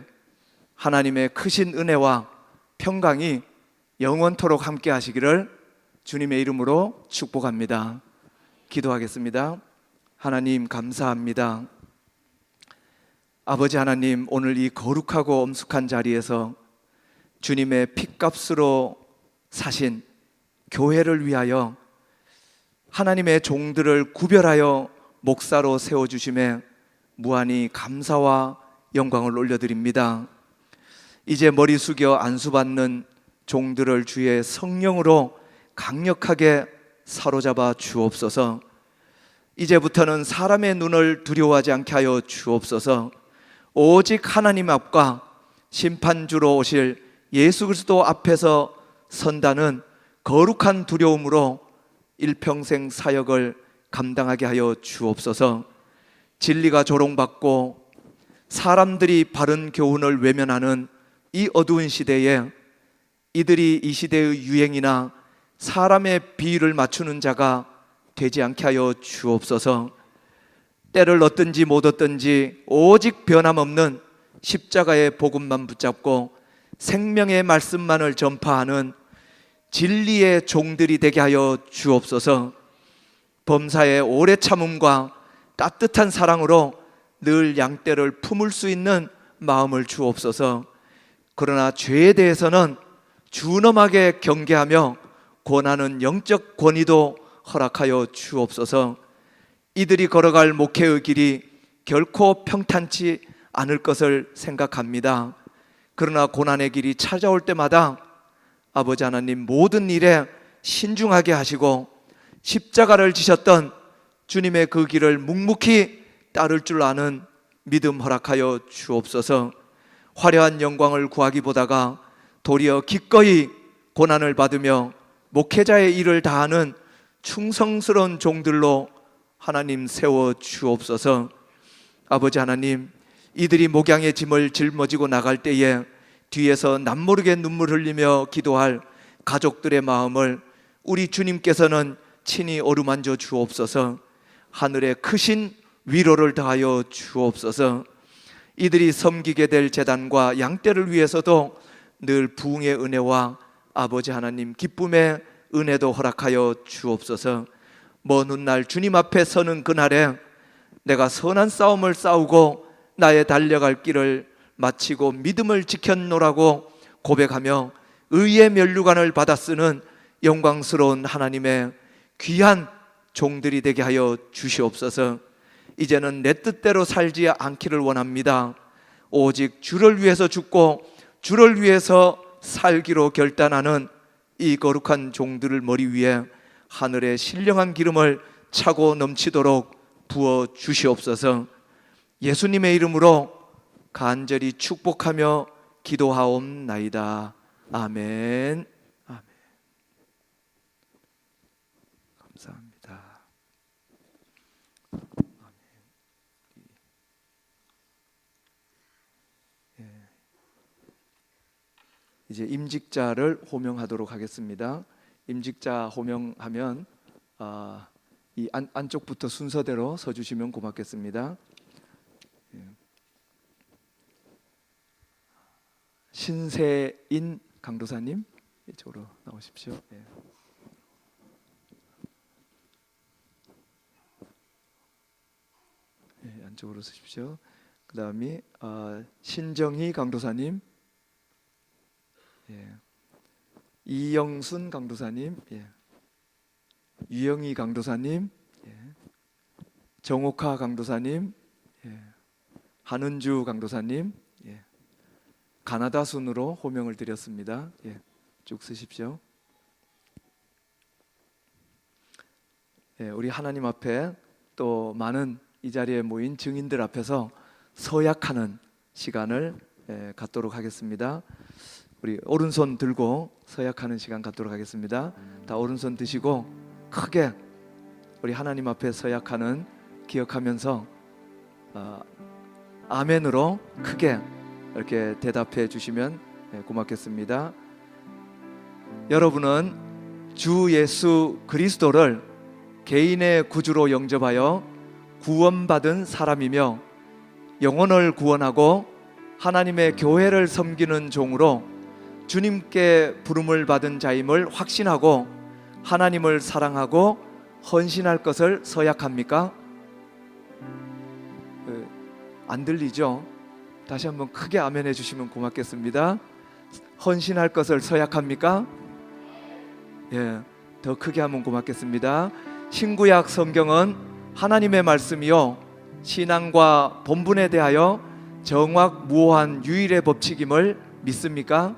하나님의 크신 은혜와 평강이 영원토록 함께 하시기를 주님의 이름으로 축복합니다. 기도하겠습니다. 하나님 감사합니다. 아버지 하나님, 오늘 이 거룩하고 엄숙한 자리에서 주님의 핏값으로 사신 교회를 위하여 하나님의 종들을 구별하여 목사로 세워주심에 무한히 감사와 영광을 올려드립니다. 이제 머리 숙여 안수받는 종들을 주의 성령으로 강력하게 사로잡아 주옵소서. 이제부터는 사람의 눈을 두려워하지 않게 하여 주옵소서. 오직 하나님 앞과 심판주로 오실 예수 그리스도 앞에서 선다는 거룩한 두려움으로 일평생 사역을 감당하게 하여 주옵소서. 진리가 조롱받고 사람들이 바른 교훈을 외면하는 이 어두운 시대에 이들이 이 시대의 유행이나 사람의 비위를 맞추는 자가 되지 않게 하여 주옵소서. 때를 얻든지 못 얻든지 오직 변함없는 십자가의 복음만 붙잡고 생명의 말씀만을 전파하는 진리의 종들이 되게 하여 주옵소서. 범사의 오래 참음과 따뜻한 사랑으로 늘 양떼를 품을 수 있는 마음을 주옵소서. 그러나 죄에 대해서는 준엄하게 경계하며 권하는 영적 권위도 허락하여 주옵소서. 이들이 걸어갈 목회의 길이 결코 평탄치 않을 것을 생각합니다. 그러나 고난의 길이 찾아올 때마다 아버지 하나님 모든 일에 신중하게 하시고 십자가를 지셨던 주님의 그 길을 묵묵히 따를 줄 아는 믿음 허락하여 주옵소서. 화려한 영광을 구하기보다가 도리어 기꺼이 고난을 받으며 목회자의 일을 다하는 충성스러운 종들로 하나님 세워 주옵소서. 아버지 하나님, 이들이 목양의 짐을 짊어지고 나갈 때에 뒤에서 남모르게 눈물 흘리며 기도할 가족들의 마음을 우리 주님께서는 친히 어루만져 주옵소서. 하늘에 크신 위로를 더하여 주옵소서. 이들이 섬기게 될 제단과 양떼를 위해서도 늘 부흥의 은혜와 아버지 하나님 기쁨의 은혜도 허락하여 주옵소서. 먼 훗날 주님 앞에 서는 그날에 내가 선한 싸움을 싸우고 나의 달려갈 길을 마치고 믿음을 지켰노라고 고백하며 의의 면류관을 받아 쓰는 영광스러운 하나님의 귀한 종들이 되게 하여 주시옵소서. 이제는 내 뜻대로 살지 않기를 원합니다. 오직 주를 위해서 죽고 주를 위해서 살기로 결단하는 이 거룩한 종들을 머리 위에 하늘의 신령한 기름을 차고 넘치도록 부어 주시옵소서. 예수님의 이름으로 간절히 축복하며 기도하옵나이다. 아멘. 아멘. 감사합니다. 이제 임직자를 호명하도록 하겠습니다. 임직자 호명하면 이 안쪽부터 순서대로 서주시면 고맙겠습니다. 신세인 강도사님 이쪽으로 나오십시오. 안쪽으로 서십시오. 그 다음에 신정희 강도사님, 이영순 강도사님, 유영희 강도사님, 정옥하 강도사님, 한은주 강도사님, 가나다 순으로 호명을 드렸습니다. 쭉 쓰십시오. 우리 하나님 앞에 또 많은 이 자리에 모인 증인들 앞에서 서약하는 시간을 갖도록 하겠습니다. 우리 오른손 들고 서약하는 시간 갖도록 하겠습니다. 다 오른손 드시고 크게 우리 하나님 앞에 서약하는 기억하면서 아멘으로 크게 이렇게 대답해 주시면 고맙겠습니다. 여러분은 주 예수 그리스도를 개인의 구주로 영접하여 구원받은 사람이며 영혼을 구원하고 하나님의 교회를 섬기는 종으로 주님께 부름을 받은 자임을 확신하고 하나님을 사랑하고 헌신할 것을 서약합니까? 안 들리죠? 다시 한번 크게 아멘 해주시면 고맙겠습니다. 헌신할 것을 서약합니까? 더 크게 하면 고맙겠습니다. 신구약 성경은 하나님의 말씀이요 신앙과 본분에 대하여 정확무오한 유일의 법칙임을 믿습니까?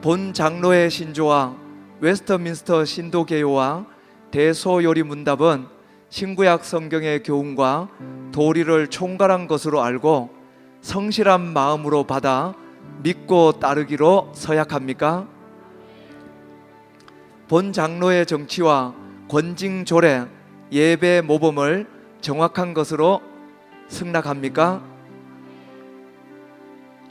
본 장로의 신조와 웨스터민스터 신도 개요와 대소요리 문답은 신구약 성경의 교훈과 도리를 총괄한 것으로 알고 성실한 마음으로 받아 믿고 따르기로 서약합니까? 본 장로의 정치와 권징조례, 예배 모범을 정확한 것으로 승낙합니까?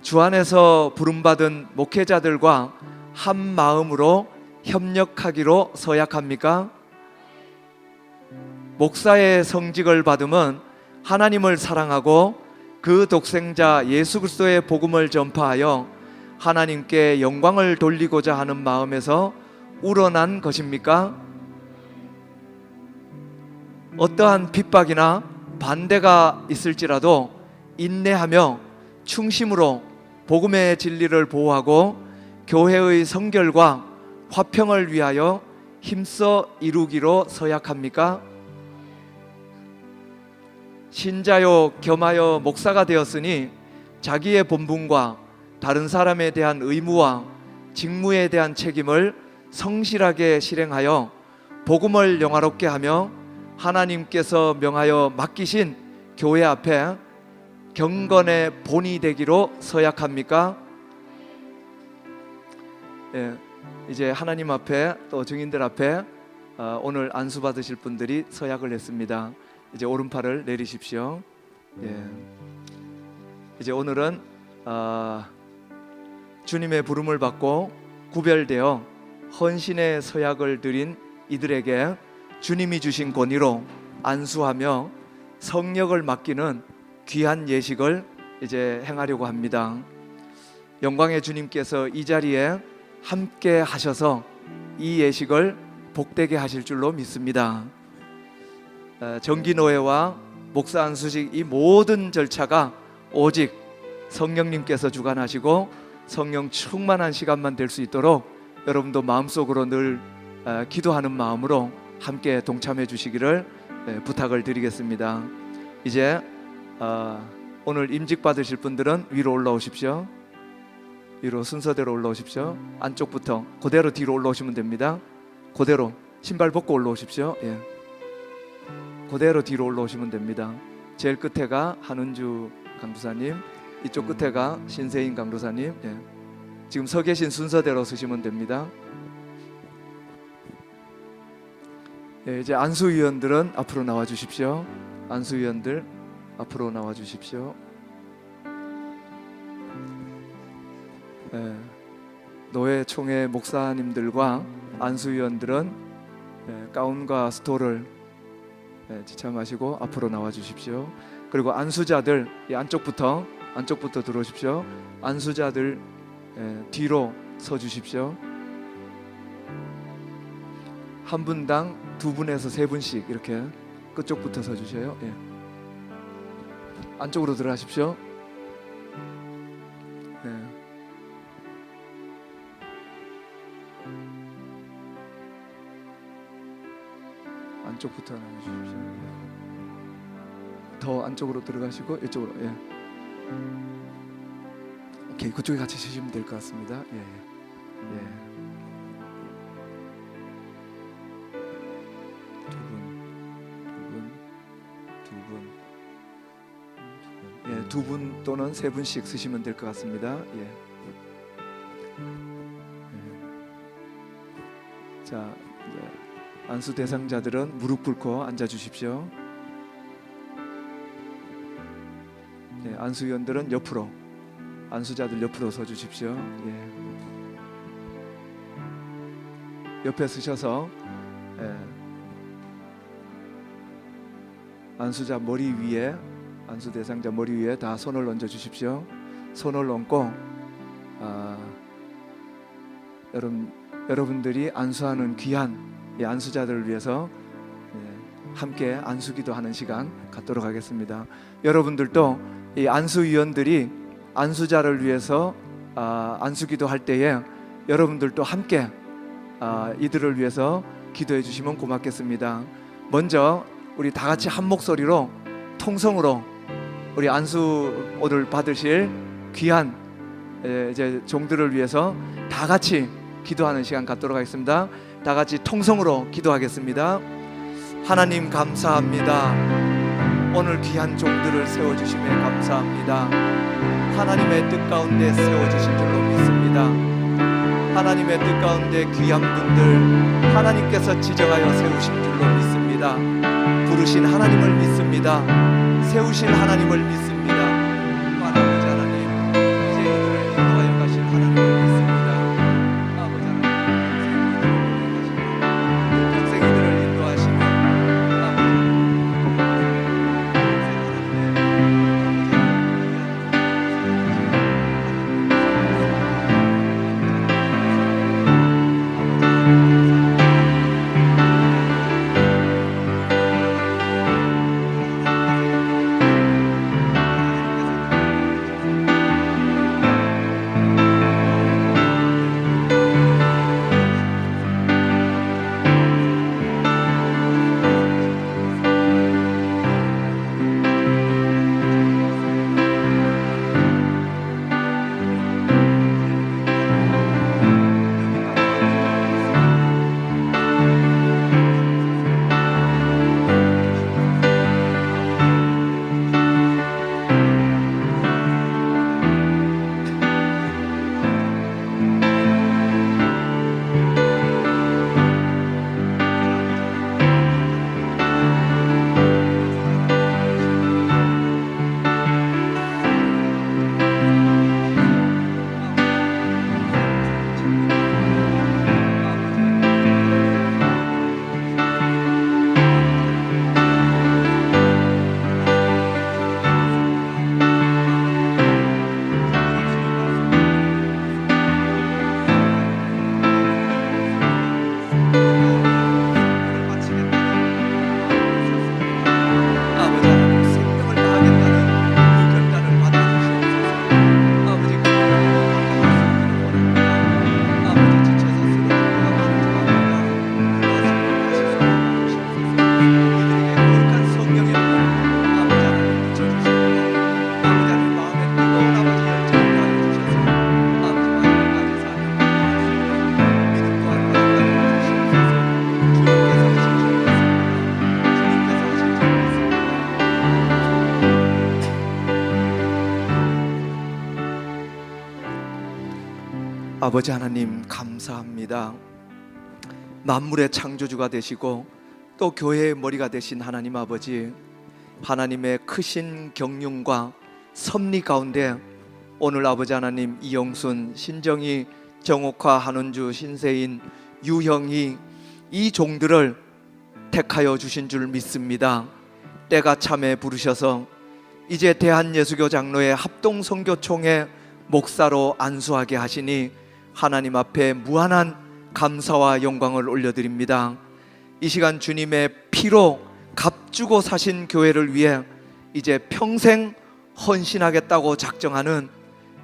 주 안에서 부름받은 목회자들과 한 마음으로 협력하기로 서약합니까? 목사의 성직을 받음은 하나님을 사랑하고 그 독생자 예수 그리스도의 복음을 전파하여 하나님께 영광을 돌리고자 하는 마음에서 우러난 것입니까? 어떠한 핍박이나 반대가 있을지라도 인내하며 충심으로 복음의 진리를 보호하고 교회의 성결과 화평을 위하여 힘써 이루기로 서약합니까? 신자요 겸하여 목사가 되었으니 자기의 본분과 다른 사람에 대한 의무와 직무에 대한 책임을 성실하게 실행하여 복음을 영화롭게 하며 하나님께서 명하여 맡기신 교회 앞에 경건의 본이 되기로 서약합니까? 예, 이제 하나님 앞에 또 증인들 앞에 오늘 안수 받으실 분들이 서약을 했습니다. 이제 오른팔을 내리십시오. 예. 이제 오늘은 주님의 부름을 받고 구별되어 헌신의 서약을 드린 이들에게 주님이 주신 권위로 안수하며 성령을 맡기는 귀한 예식을 이제 행하려고 합니다. 영광의 주님께서 이 자리에 함께 하셔서 이 예식을 복되게 하실 줄로 믿습니다. 정기노회와 목사 안수식 이 모든 절차가 오직 성령님께서 주관하시고 성령 충만한 시간만 될 수 있도록 여러분도 마음속으로 늘 기도하는 마음으로 함께 동참해 주시기를 부탁을 드리겠습니다. 이제 오늘 임직 받으실 분들은 위로 올라오십시오. 위로 순서대로 올라오십시오. 안쪽부터 그대로 뒤로 올라오시면 됩니다. 그대로 신발 벗고 올라오십시오. 예. 그대로 뒤로 올라오시면 됩니다. 제일 끝에가 한은주 강도사님, 이쪽 끝에가 신세인 강도사님. 예. 지금 서 계신 순서대로 서시면 됩니다. 예, 이제 안수위원들은 앞으로 나와 주십시오. 안수위원들 앞으로 나와 주십시오. 예, 노회 총회 목사님들과 안수위원들은 가운과 스토를 지참하시고 앞으로 나와 주십시오. 그리고 안수자들 이 안쪽부터 들어오십시오. 안수자들 뒤로 서 주십시오. 한 분당 두 분에서 세 분씩 이렇게 끝쪽부터 서 주세요. 예. 안쪽으로 들어가십시오. 예. 안쪽부터 나눠주십시오. 더 안쪽으로 들어가시고 이쪽으로. 예. 오케이, 그쪽에 같이 서시면 될 것 같습니다. 예. 예. 두 분 또는 세 분씩 쓰시면 될 것 같습니다. 예. 자, 이제 안수 대상자들은 무릎 꿇고 앉아 주십시오. 예, 안수위원들은 옆으로, 안수자들 옆으로 서 주십시오. 예. 옆에 서셔서 안수자 머리 위에, 안수 대상자 머리 위에 다 손을 얹어 주십시오. 손을 얹고 여러분들이 안수하는 귀한 이 안수자들을 위해서 함께 안수기도 하는 시간 갖도록 하겠습니다. 여러분들도 이 안수위원들이 안수자를 위해서 안수기도 할 때에 여러분들도 함께 이들을 위해서 기도해 주시면 고맙겠습니다. 먼저 우리 다 같이 한 목소리로 통성으로 우리 안수 오늘 받으실 귀한 이제 종들을 위해서 다 같이 기도하는 시간 갖도록 하겠습니다. 다 같이 통성으로 기도하겠습니다. 하나님 감사합니다. 오늘 귀한 종들을 세워주심에 감사합니다. 하나님의 뜻 가운데 세워주신 줄로 믿습니다. 하나님의 뜻 가운데 귀한 분들 하나님께서 지정하여 세우신 줄로 믿습니다. 부르신 하나님을 믿습니다. 세우신 하나님을 믿습니다. 아버지 하나님, 이제 이들을 인도하여 가실 하나님을 믿습니다. 아버지 하나님, 평생 이들을 인도하시며 아버지 하나님 감사합니다. 만물의 창조주가 되시고 또 교회의 머리가 되신 하나님 아버지, 하나님의 크신 경륜과 섭리 가운데 오늘 아버지 하나님 이영순, 신정희, 정옥화, 한은주, 신세인, 유형이 이 종들을 택하여 주신 줄 믿습니다. 때가 참에 부르셔서 이제 대한예수교 장로의 합동선교총회 목사로 안수하게 하시니 하나님 앞에 무한한 감사와 영광을 올려드립니다. 이 시간 주님의 피로 값주고 사신 교회를 위해 이제 평생 헌신하겠다고 작정하는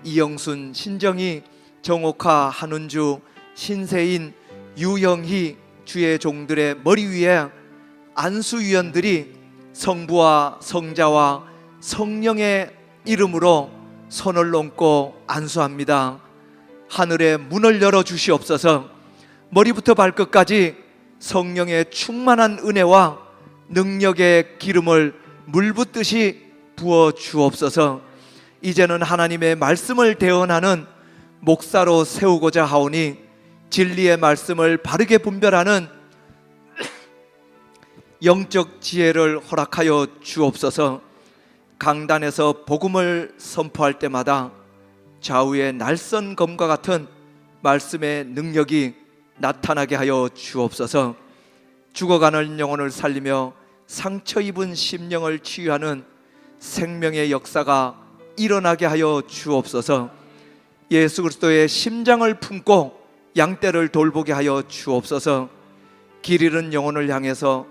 이영순, 신정희, 정옥화, 한은주, 신세인, 유영희 주의 종들의 머리 위에 안수위원들이 성부와 성자와 성령의 이름으로 손을 얹고 안수합니다. 하늘의 문을 열어 주시옵소서. 머리부터 발끝까지 성령의 충만한 은혜와 능력의 기름을 물 붓듯이 부어 주옵소서. 이제는 하나님의 말씀을 대언하는 목사로 세우고자 하오니 진리의 말씀을 바르게 분별하는 영적 지혜를 허락하여 주옵소서. 강단에서 복음을 선포할 때마다 좌우의 날선 검과 같은 말씀의 능력이 나타나게 하여 주옵소서. 죽어가는 영혼을 살리며 상처 입은 심령을 치유하는 생명의 역사가 일어나게 하여 주옵소서. 예수 그리스도의 심장을 품고 양떼를 돌보게 하여 주옵소서. 길 잃은 영혼을 향해서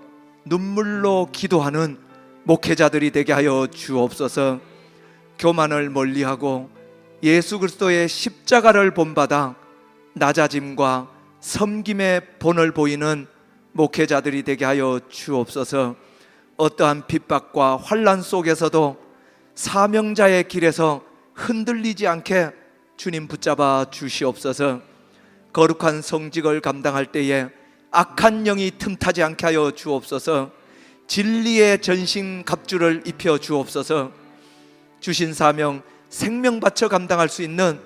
눈물로 기도하는 목회자들이 되게 하여 주옵소서. 교만을 멀리하고 예수 그리스도의 십자가를 본받아 낮아짐과 섬김의 본을 보이는 목회자들이 되게 하여 주옵소서. 어떠한 핍박과 환난 속에서도 사명자의 길에서 흔들리지 않게 주님 붙잡아 주시옵소서. 거룩한 성직을 감당할 때에 악한 영이 틈타지 않게 하여 주옵소서. 진리의 전신 갑주를 입혀 주옵소서. 주신 사명 생명 바쳐 감당할 수 있는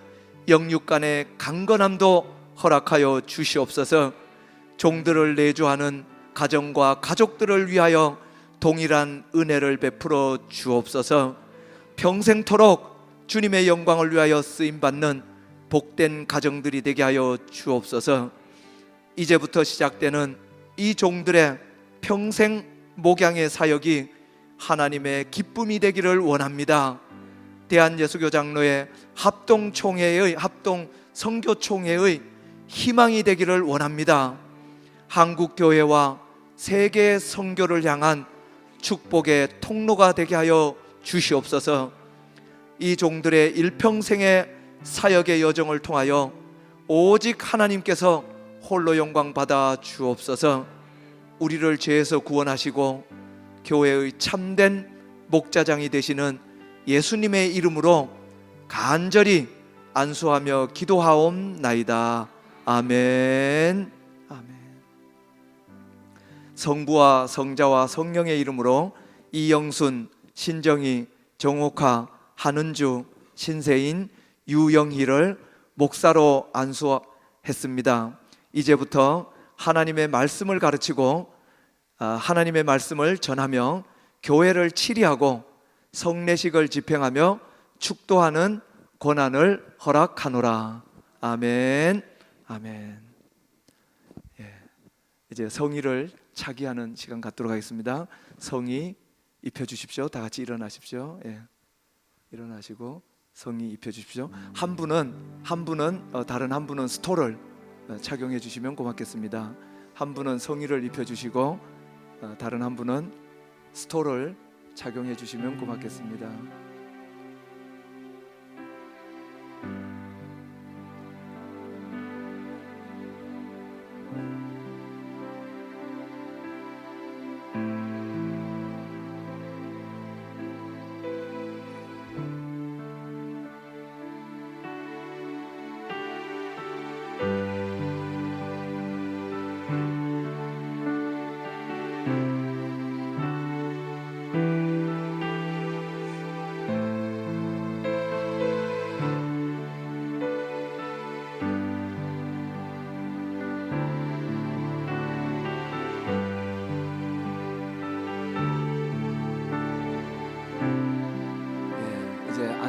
영육 간의 강건함도 허락하여 주시옵소서. 종들을 내주하는 가정과 가족들을 위하여 동일한 은혜를 베풀어 주옵소서. 평생토록 주님의 영광을 위하여 쓰임받는 복된 가정들이 되게 하여 주옵소서. 이제부터 시작되는 이 종들의 평생 목양의 사역이 하나님의 기쁨이 되기를 원합니다. 대한예수교 장로회 합동총회의 합동 선교총회의 희망이 되기를 원합니다. 한국교회와 세계 선교를 향한 축복의 통로가 되게 하여 주시옵소서. 이 종들의 일평생의 사역의 여정을 통하여 오직 하나님께서 홀로 영광 받아 주옵소서. 우리를 죄에서 구원하시고 교회의 참된 목자장이 되시는 예수님의 이름으로 간절히 안수하며 기도하옵나이다. 아멘. 아멘. 성부와 성자와 성령의 이름으로 이영순, 신정희, 정옥화, 한은주, 신세인, 유영희를 목사로 안수했습니다. 이제부터 하나님의 말씀을 가르치고 하나님의 말씀을 전하며 교회를 치리하고 성례식을 집행하며 축도하는 권한을 허락하노라. 아멘. 아멘. 예. 이제 성의를 차기하는 시간 갖도록 하겠습니다. 성의 입혀 주십시오. 다 같이 일어나십시오. 예. 일어나시고 성의 입혀 주십시오. 한 분은 다른 한 분은 스토를 착용해 주시면 고맙겠습니다. 한 분은 성의를 입혀 주시고 다른 한 분은 스토를 착용해 주시면 고맙겠습니다.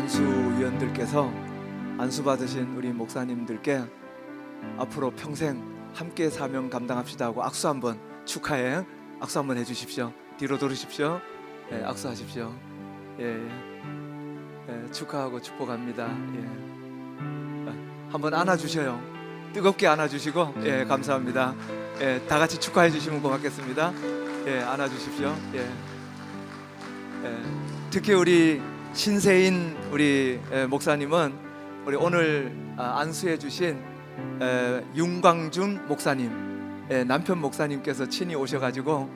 안수위원들께서 안수받으신 우리 목사님들께 앞으로 평생 함께 사명 감당합시다 하고 악수 한번 축하해 악수 한번 해주십시오. 뒤로 돌으십시오. 예, 악수하십시오. 예, 예, 축하하고 축복합니다. 예. 한번 안아주셔요. 뜨겁게 안아주시고 예, 감사합니다. 예, 다 같이 축하해 주시면 고맙겠습니다. 예, 안아주십시오. 예. 예, 특히 우리 신세인 우리 목사님은 우리 오늘 안수해 주신 윤광준 목사님 남편 목사님께서 친히 오셔가지고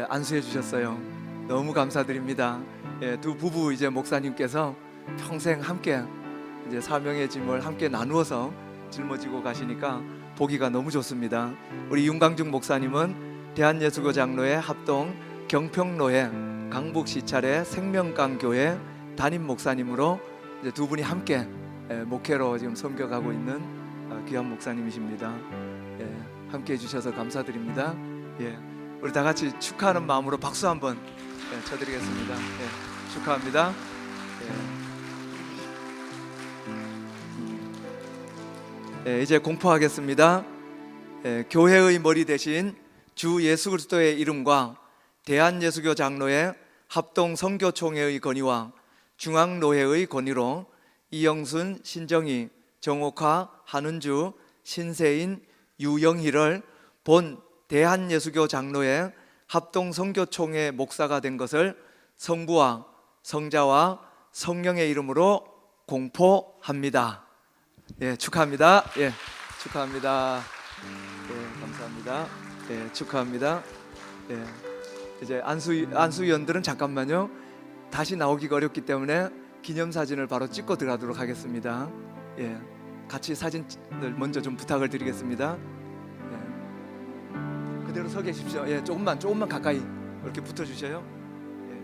안수해 주셨어요. 너무 감사드립니다. 두 부부 이제 목사님께서 평생 함께 이제 사명의 짐을 함께 나누어서 짊어지고 가시니까 보기가 너무 좋습니다. 우리 윤광준 목사님은 대한예수교 장로회 합동 경평로회 강북시찰의 생명강교회 담임 목사님으로 이제 두 분이 함께 목회로 지금 섬겨가고 있는 귀한 목사님이십니다. 함께 해주셔서 감사드립니다. 우리 다 같이 축하하는 마음으로 박수 한번 쳐드리겠습니다. 축하합니다. 이제 공포하겠습니다. 교회의 머리 대신 주 예수 그리스도의 이름과 대한예수교 장로회 합동 선교총회의 건의와 중앙노회의 건의로 이영순, 신정희, 정옥화, 한은주, 신세인, 유영희를 본 대한예수교 장로회 합동 선교총회 목사가 된 것을 성부와 성자와 성령의 이름으로 공포합니다. 축하합니다. 축하합니다. 감사합니다. 축하합니다. 이제 안수위원들은 잠깐만요. 다시 나오기가 어렵기 때문에 기념사진을 바로 찍고 들어가도록 하겠습니다. 예, 같이 사진을 먼저 좀 부탁을 드리겠습니다. 예. 그대로 서 계십시오. 예, 조금만 가까이 이렇게 붙어 주셔요. 예.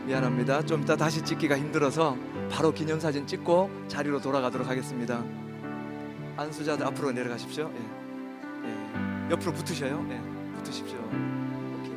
미안합니다. 좀 이따 다시 찍기가 힘들어서 바로 기념사진 찍고 자리로 돌아가도록 하겠습니다. 안수자들 앞으로 내려가십시오. 예. 예. 옆으로 붙으셔요. 예. 붙으십시오. 오케이.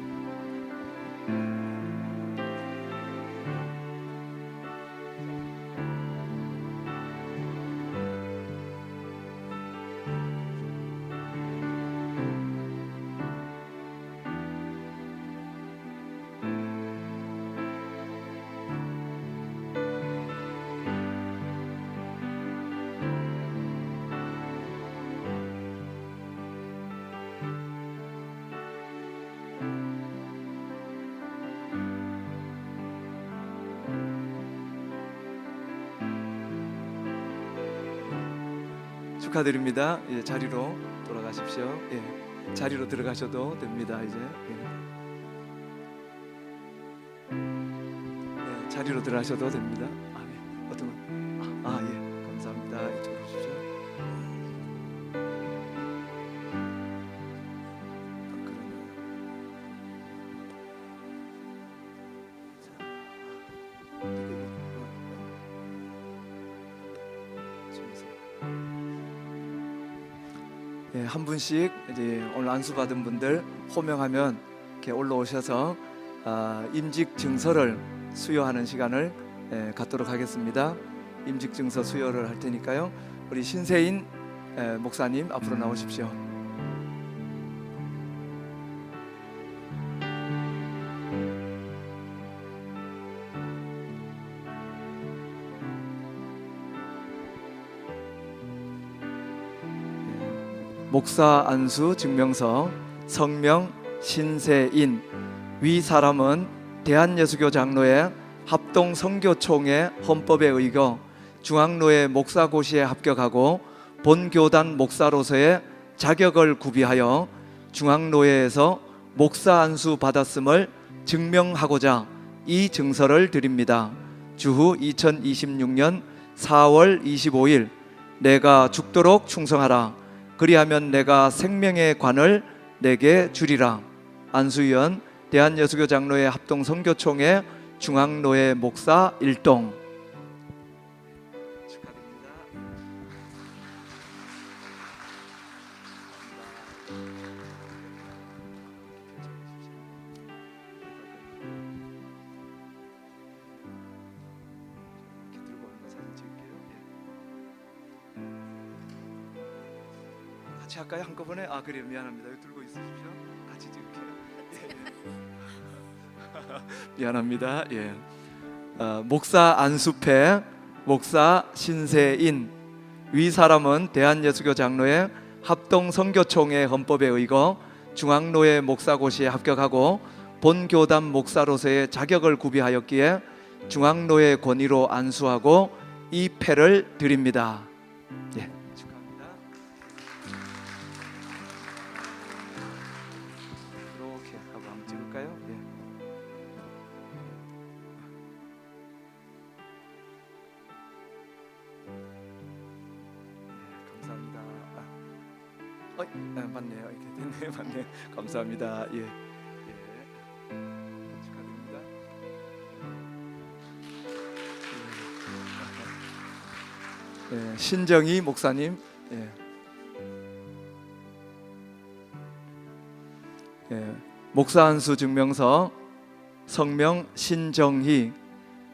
축하드립니다. 예, 자리로 돌아가십시오. 예, 자리로 들어가셔도 됩니다. 이제 예, 자리로 들어가셔도 됩니다. 아, 예. 어떤 분? 예, 감사합니다. 이쪽으로 오십시오. 예, 한 분씩 이제 오늘 안수 받은 분들 호명하면 이렇게 올라오셔서 임직 증서를 수여하는 시간을 갖도록 하겠습니다. 임직 증서 수여를 할 테니까요. 우리 신세인 목사님 앞으로 나오십시오. 목사 안수 증명서 성명 신세인 위 사람은 대한예수교 장로회 합동선교총회 헌법에 의거 중앙로회 목사고시에 합격하고 본교단 목사로서의 자격을 구비하여 중앙로회에서 목사 안수 받았음을 증명하고자 이 증서를 드립니다. 주후 2026년 4월 25일 내가 죽도록 충성하라. 그리하면 내가 생명의 관을 내게 주리라. 안수위원 대한예수교 장로회 합동선교총회 중앙로회 목사 일동. 축하드립니다. 이렇게 들고 한번 사진 찍을게요. 같이 할까요? 한꺼번에? 그래요. 미안합니다. 여기 들고 있으십시오. 같이 찍을게요. 미안합니다. 예. 목사 안수패, 목사 신세인 위 사람은 대한예수교 장로회 합동선교총회 헌법에 의거 중앙로회 목사고시에 합격하고 본교단 목사로서의 자격을 구비하였기에 중앙로회 권위로 안수하고 이 패를 드립니다. 예, 축하합니다. 이렇게 하고 한번 찍을까요? 예. 감사합니다. 맞네요. 이렇게 됐네요. 맞네요. 감사합니다. 예, 축하드립니다. 예, 신정희 목사님. 목사 안수 증명서 성명 신정희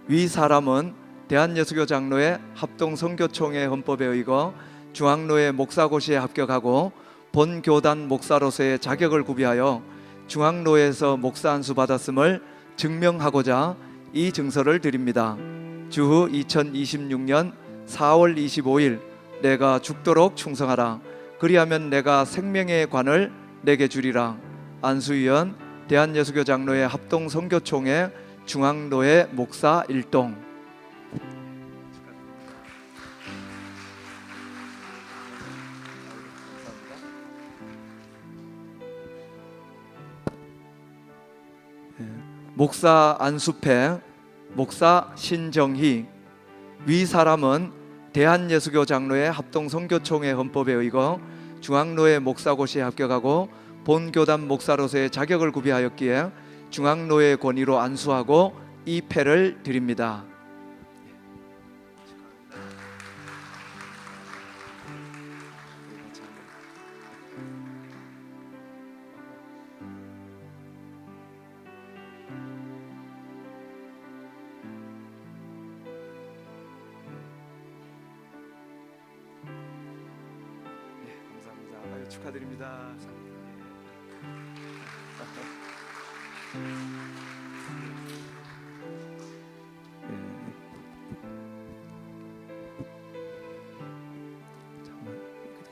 위 사람은 대한예수교 장로회 합동선교총회 헌법에 의거 중앙로회 목사고시에 합격하고 본교단 목사로서의 자격을 구비하여 중앙로회에서 목사 안수 받았음을 증명하고자 이 증서를 드립니다. 주후 2026년 4월 25일 내가 죽도록 충성하라. 그리하면 내가 생명의 관을 내게 주리라. 안수위원 대한예수교 장로회 합동선교총회 중앙로회 목사 일동. 목사 안수패, 목사 신정희. 위 사람은 대한예수교 장로회 합동선교총회 헌법에 의거 중앙로회 목사고시에 합격하고 본교단 목사로서의 자격을 구비하였기에 중앙로회 권위로 안수하고 이 패를 드립니다. 감사합니다. 아유, 축하드립니다.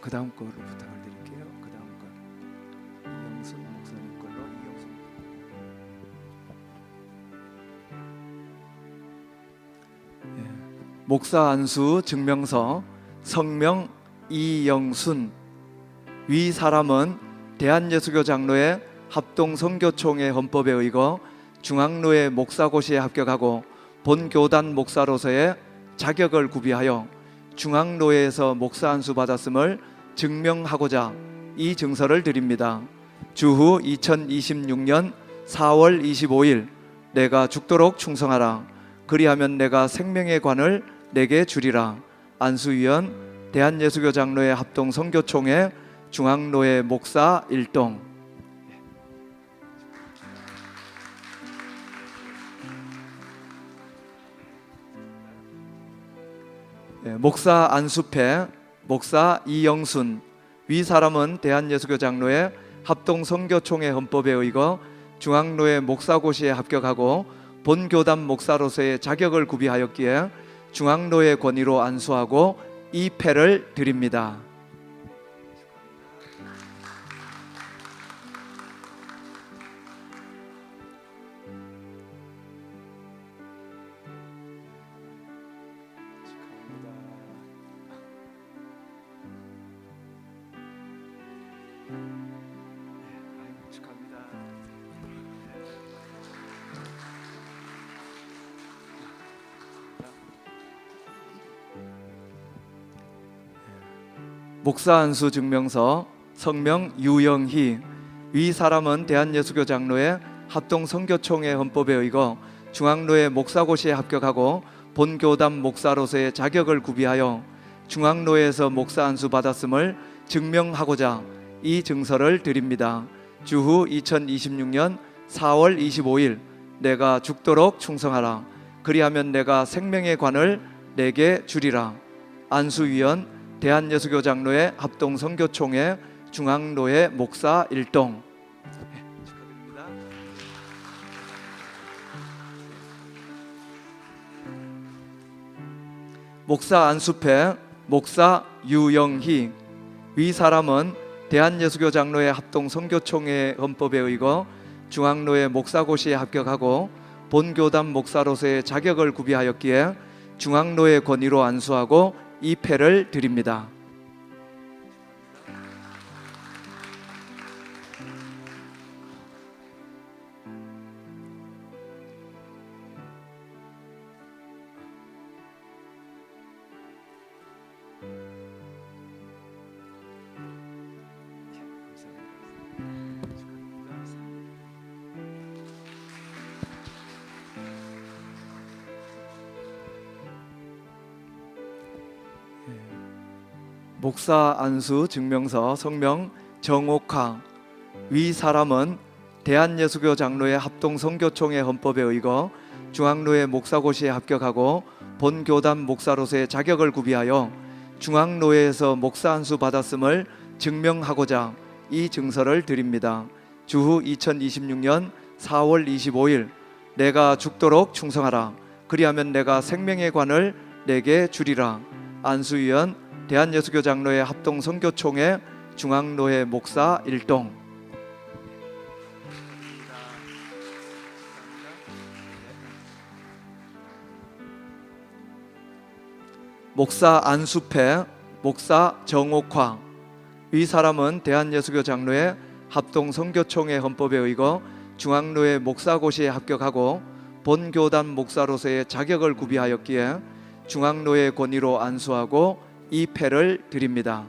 그 다음 거로 부탁을 드릴게요. 그 다음 거 이영순 목사님 걸로 이영순. 목사 안수 증명서 성명 이영순. 위 사람은 대한예수교 장로회 합동선교총회 헌법에 의거 중앙로회 목사고시에 합격하고 본교단 목사로서의 자격을 구비하여 중앙로회에서 목사 안수 받았음을 증명하고자 이 증서를 드립니다. 주후 2026년 4월 25일 내가 죽도록 충성하라. 그리하면 내가 생명의 관을 내게 주리라. 안수위원 대한예수교 장로회 합동선교총회 중앙로회 목사 일동. 목사 안수패, 목사 이영순. 위 사람은 대한예수교 장로회 합동선교총회 헌법에 의거 중앙로회 목사고시에 합격하고 본교단 목사로서의 자격을 구비하였기에 중앙로회 권위로 안수하고 이 패를 드립니다. 축하합니다. 목사 안수 증명서 성명 유영희. 위 사람은 대한예수교 장로회 합동선교총회 헌법에 의거 중앙로회 목사고시에 합격하고 본교단 목사로서의 자격을 구비하여 중앙로회에서 목사 안수 받았음을 증명하고자 이 증서를 드립니다. 주후 2026년 4월 25일 내가 죽도록 충성하라. 그리하면 내가 생명의 관을 내게 주리라. 안수위원 대한예수교 장로회 합동선교총회 중앙로회 목사 일동. 축하드립니다. 목사 안수패, 목사 유영희. 위 사람은 대한예수교 장로회 합동선교총회 헌법에 의거 중앙로회 목사고시에 합격하고 본교단 목사로서의 자격을 구비하였기에 중앙로회 권위로 안수하고 이 패를 드립니다. 목사 안수 증명서 성명 정옥화. 위 사람은 대한예수교 장로회 합동선교총회 헌법에 의거 중앙로회 목사고시에 합격하고 본교단 목사로서의 자격을 구비하여 중앙로회에서 목사 안수 받았음을 증명하고자 이 증서를 드립니다. 주후 2026년 4월 25일 내가 죽도록 충성하라. 그리하면 내가 생명의 관을 내게 주리라. 안수위원 대한예수교 장로회 합동선교총회 중앙로회 목사 일동. 목사 안수패, 목사 정옥화. 위 사람은 대한예수교 장로회 합동선교총회 헌법에 의거 중앙로회 목사고시에 합격하고 본교단 목사로서의 자격을 구비하였기에 중앙로회 권위로 안수하고 이 패를 드립니다.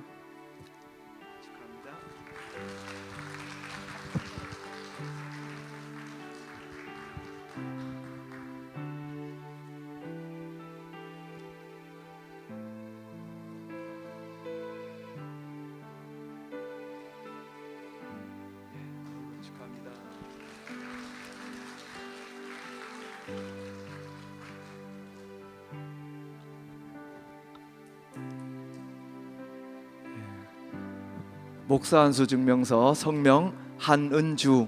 축하합니다. 목사 안수 증명서 성명 한은주.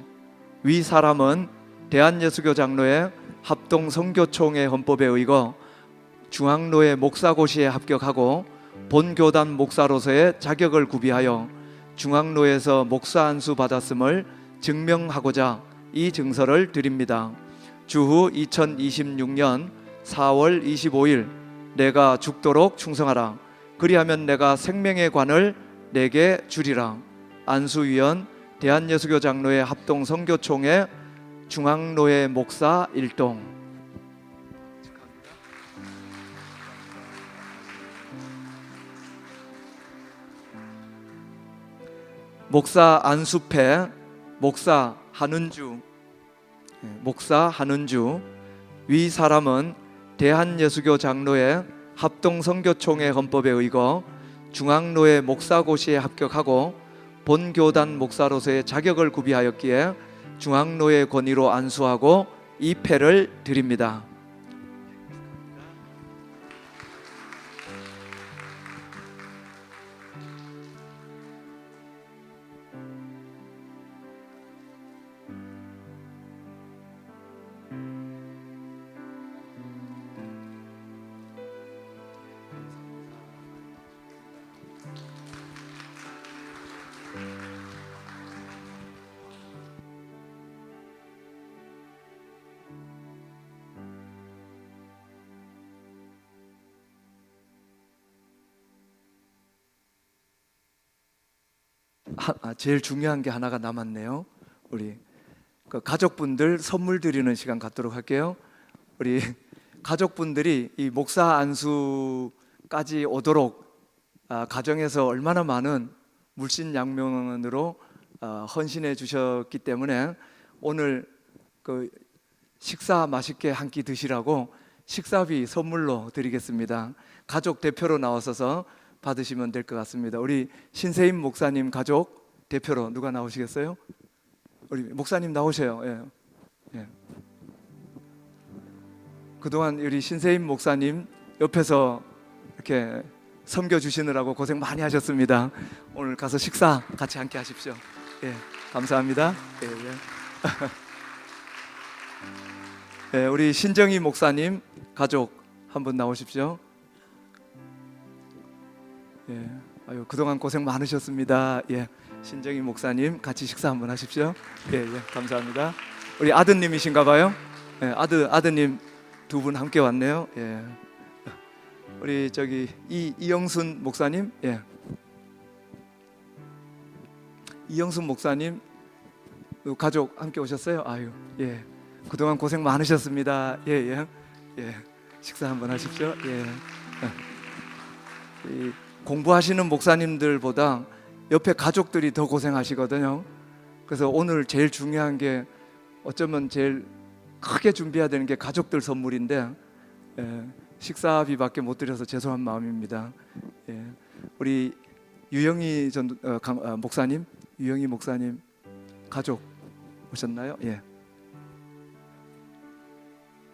위 사람은 대한예수교 장로회 합동 선교총회 헌법에 의거 중앙로회 목사고시에 합격하고 본교단 목사로서의 자격을 구비하여 중앙로에서 목사 안수 받았음을 증명하고자 이 증서를 드립니다. 주후 2026년 4월 25일 내가 죽도록 충성하라. 그리하면 내가 생명의 관을 내게 주리라. 안수위원 대한예수교 장로회 합동 선교총회 중앙로회 목사 일동. 목사 안수패 목사 한은주. 목사 한은주. 위 사람은 대한예수교 장로회 합동 선교총회 헌법에 의거 중앙로회 목사고시에 합격하고 본교단 목사로서의 자격을 구비하였기에 중앙로회 권위로 안수하고 이 패를 드립니다. 제일 중요한 게 하나가 남았네요. 우리 그 가족분들 선물 드리는 시간 갖도록 할게요. 우리 가족분들이 이 목사 안수까지 오도록 가정에서 얼마나 많은 물신양면으로 헌신해 주셨기 때문에 오늘 그 식사 맛있게 한 끼 드시라고 식사비 선물로 드리겠습니다. 가족 대표로 나오셔서 받으시면 될 것 같습니다. 우리 신세임 목사님 가족 대표로 누가 나오시겠어요? 우리 목사님 나오셔요. 예. 예. 그동안 우리 신세임 목사님 옆에서 이렇게 섬겨주시느라고 고생 많이 하셨습니다. 오늘 가서 식사 같이 함께 하십시오. 예, 감사합니다. 예, 예. 예, 우리 신정희 목사님 가족 한분 나오십시오. 예, 아유 그동안 고생 많으셨습니다. 예, 신정희 목사님 같이 식사 한번 하십시오. 예, 예, 감사합니다. 우리 아드님이신가봐요. 예, 아드님 두 분 함께 왔네요. 예, 우리 저기 이영순 목사님, 예, 이영순 목사님 가족 함께 오셨어요. 아유, 예, 그동안 고생 많으셨습니다. 예, 예, 예, 식사 한번 하십시오. 예. 이 공부하시는 목사님들보다 옆에 가족들이 더 고생하시거든요. 그래서 오늘 제일 중요한 게 어쩌면 제일 크게 준비해야 되는 게 가족들 선물인데 식사비밖에 못 드려서 죄송한 마음입니다. 예, 우리 유영희 목사님, 유영희 목사님 가족 오셨나요? 예,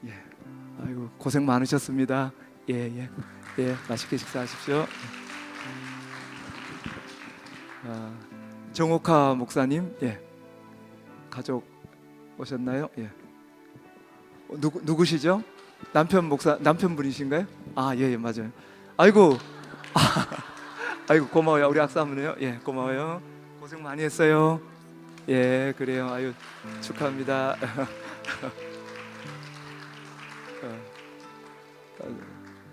예, 아이고 고생 많으셨습니다. 예, 예, 예, 맛있게 식사하십시오. 정옥하 목사님, 예, 가족 오셨나요? 예, 누구시죠? 남편분이신가요? 아, 예, 예, 맞아요. 아이고, 아이고 고마워요. 우리 악수 한번 해요. 예, 고마워요. 고생 많이 했어요. 예, 그래요. 아유 축하합니다.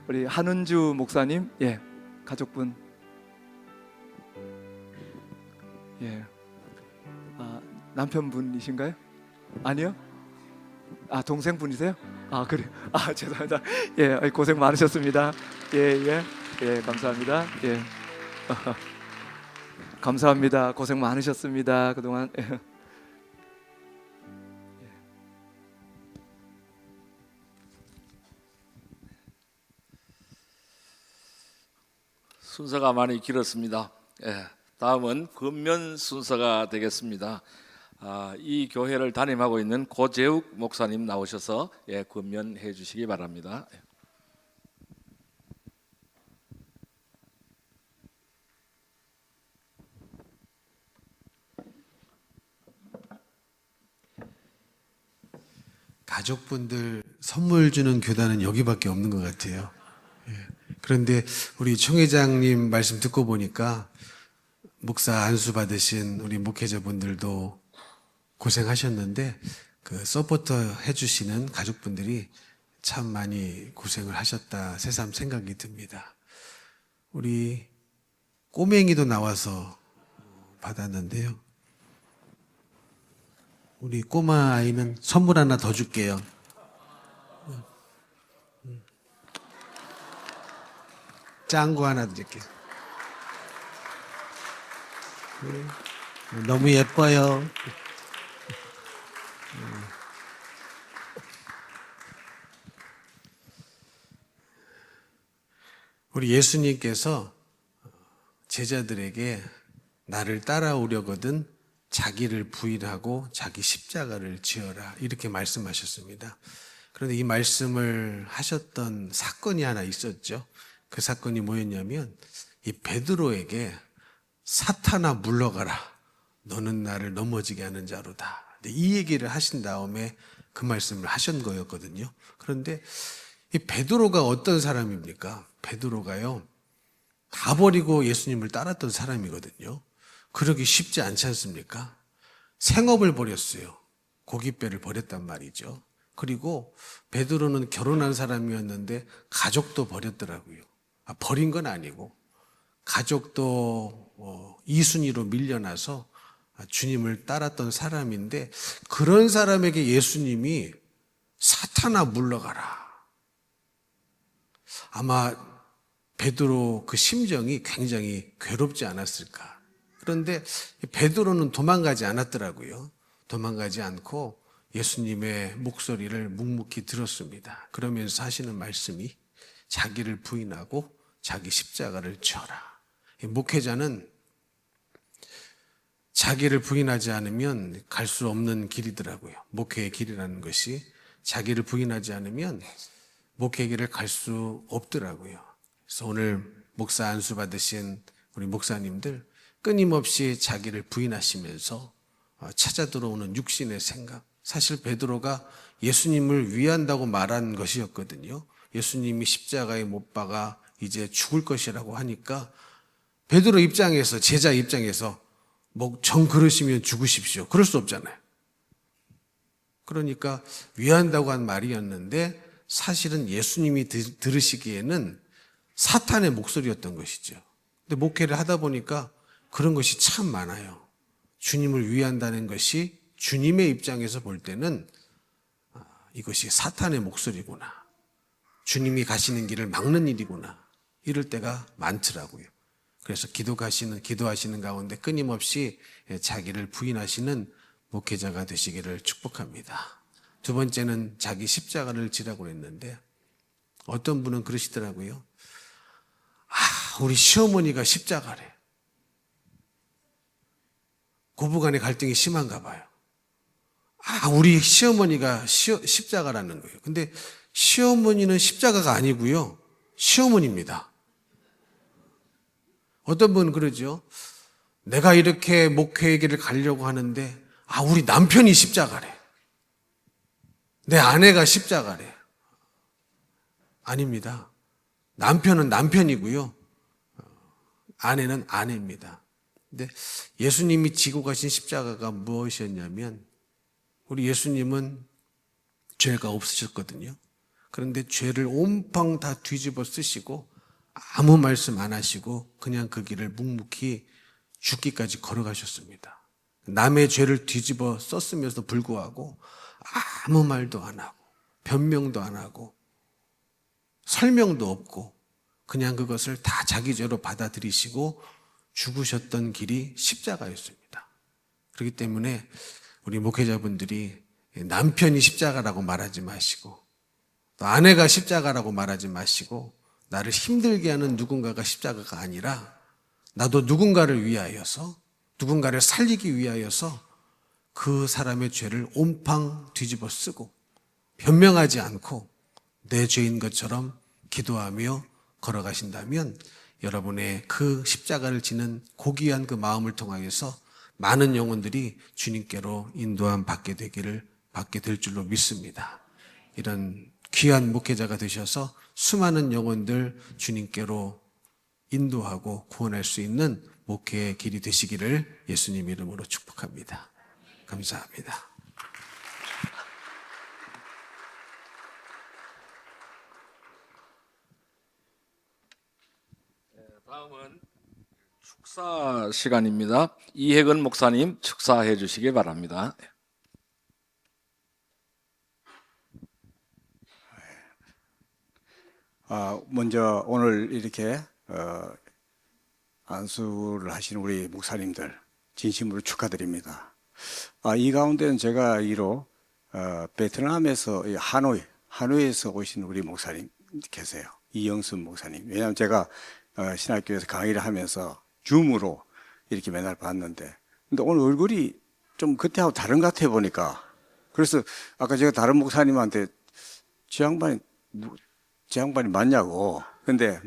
우리 한은주 목사님, 예, 가족분, 예, 남편분이신가요? 아니요? 아, 동생분이세요? 아, 그래. 아, 죄송합니다. 예, 고생 많으셨습니다. 예, 예, 예, 감사합니다. 예, 감사합니다. 고생 많으셨습니다. 그동안. 예. 순서가 많이 길었습니다. 예, 다음은 근면 순서가 되겠습니다. 이 교회를 담임하고 있는 고재욱 목사님 나오셔서 근면해 주시기 바랍니다. 가족분들 선물 주는 교단은 여기밖에 없는 것 같아요. 예. 그런데 우리 총회장님 말씀 듣고 보니까 목사 안수 받으신 우리 목회자분들도 고생하셨는데 그 서포터 해주시는 가족분들이 참 많이 고생을 하셨다 새삼 생각이 듭니다. 우리 꼬맹이도 나와서 받았는데요. 우리 꼬마 아이는 선물 하나 더 줄게요. 짠 거 하나 드릴게요. 너무 예뻐요. 우리 예수님께서 제자들에게 나를 따라오려거든 자기를 부인하고 자기 십자가를 지어라 이렇게 말씀하셨습니다. 그런데 이 말씀을 하셨던 사건이 하나 있었죠. 그 사건이 뭐였냐면 이 베드로에게 사탄아 물러가라 너는 나를 넘어지게 하는 자로다. 이 얘기를 하신 다음에 그 말씀을 하신 거였거든요. 그런데 이 베드로가 어떤 사람입니까? 베드로가요 다 버리고 예수님을 따랐던 사람이거든요. 그러기 쉽지 않지 않습니까? 생업을 버렸어요. 고깃배를 버렸단 말이죠. 그리고 베드로는 결혼한 사람이었는데 가족도 버렸더라고요. 버린 건 아니고 가족도 이순위로 밀려나서 주님을 따랐던 사람인데 그런 사람에게 예수님이 사탄아 물러가라. 아마 베드로 그 심정이 굉장히 괴롭지 않았을까. 그런데 베드로는 도망가지 않았더라고요. 도망가지 않고 예수님의 목소리를 묵묵히 들었습니다. 그러면서 하시는 말씀이 자기를 부인하고 자기 십자가를 져라. 목회자는 자기를 부인하지 않으면 갈 수 없는 길이더라고요. 목회의 길이라는 것이 자기를 부인하지 않으면 목회의 길을 갈 수 없더라고요. 그래서 오늘 목사 안수 받으신 우리 목사님들 끊임없이 자기를 부인하시면서 찾아 들어오는 육신의 생각. 사실 베드로가 예수님을 위한다고 말한 것이었거든요. 예수님이 십자가에 못 박아 이제 죽을 것이라고 하니까 베드로 입장에서 제자 입장에서 뭐 정 그러시면 죽으십시오. 그럴 수 없잖아요. 그러니까 위한다고 한 말이었는데 사실은 예수님이 들으시기에는 사탄의 목소리였던 것이죠. 근데 목회를 하다 보니까 그런 것이 참 많아요. 주님을 위한다는 것이 주님의 입장에서 볼 때는 이것이 사탄의 목소리구나. 주님이 가시는 길을 막는 일이구나. 이럴 때가 많더라고요. 그래서 기도하시는 가운데 끊임없이 자기를 부인하시는 목회자가 되시기를 축복합니다. 두 번째는 자기 십자가를 지라고 했는데 어떤 분은 그러시더라고요. 우리 시어머니가 십자가래. 고부간의 갈등이 심한가 봐요. 우리 시어머니가 십자가라는 거예요. 근데 시어머니는 십자가가 아니고요. 시어머니입니다. 어떤 분은 그러죠. 내가 이렇게 목회의 길을 가려고 하는데 우리 남편이 십자가래. 내 아내가 십자가래. 아닙니다. 남편은 남편이고요. 아내는 아내입니다. 근데 예수님이 지고 가신 십자가가 무엇이었냐면 우리 예수님은 죄가 없으셨거든요. 그런데 죄를 온팡 다 뒤집어 쓰시고 아무 말씀 안 하시고 그냥 그 길을 묵묵히 죽기까지 걸어가셨습니다. 남의 죄를 뒤집어 썼음에도 불구하고 아무 말도 안 하고 변명도 안 하고 설명도 없고 그냥 그것을 다 자기 죄로 받아들이시고 죽으셨던 길이 십자가였습니다. 그렇기 때문에 우리 목회자분들이 남편이 십자가라고 말하지 마시고 또 아내가 십자가라고 말하지 마시고 나를 힘들게 하는 누군가가 십자가가 아니라 나도 누군가를 위하여서 누군가를 살리기 위하여서 그 사람의 죄를 온팡 뒤집어 쓰고 변명하지 않고 내 죄인 것처럼 기도하며 걸어가신다면 여러분의 그 십자가를 지는 고귀한 그 마음을 통하여서 많은 영혼들이 주님께로 인도함 받게 될 줄로 믿습니다. 이런 귀한 목회자가 되셔서 수많은 영혼들 주님께로 인도하고 구원할 수 있는 목회의 길이 되시기를 예수님 이름으로 축복합니다. 감사합니다. 다음은 축사 시간입니다. 이혜근 목사님 축사해 주시기 바랍니다. 먼저 오늘 이렇게 안수를 하시는 우리 목사님들 진심으로 축하드립니다. 이 가운데는 제가 알기로 베트남에서 하노이에서 오신 우리 목사님 계세요. 이영순 목사님. 왜냐하면 제가 신학교에서 강의를 하면서 줌으로 이렇게 맨날 봤는데, 근데 오늘 얼굴이 좀 그때하고 다른 것 같아 보니까, 그래서 아까 제가 다른 목사님한테 저 양반이 맞냐고. 근데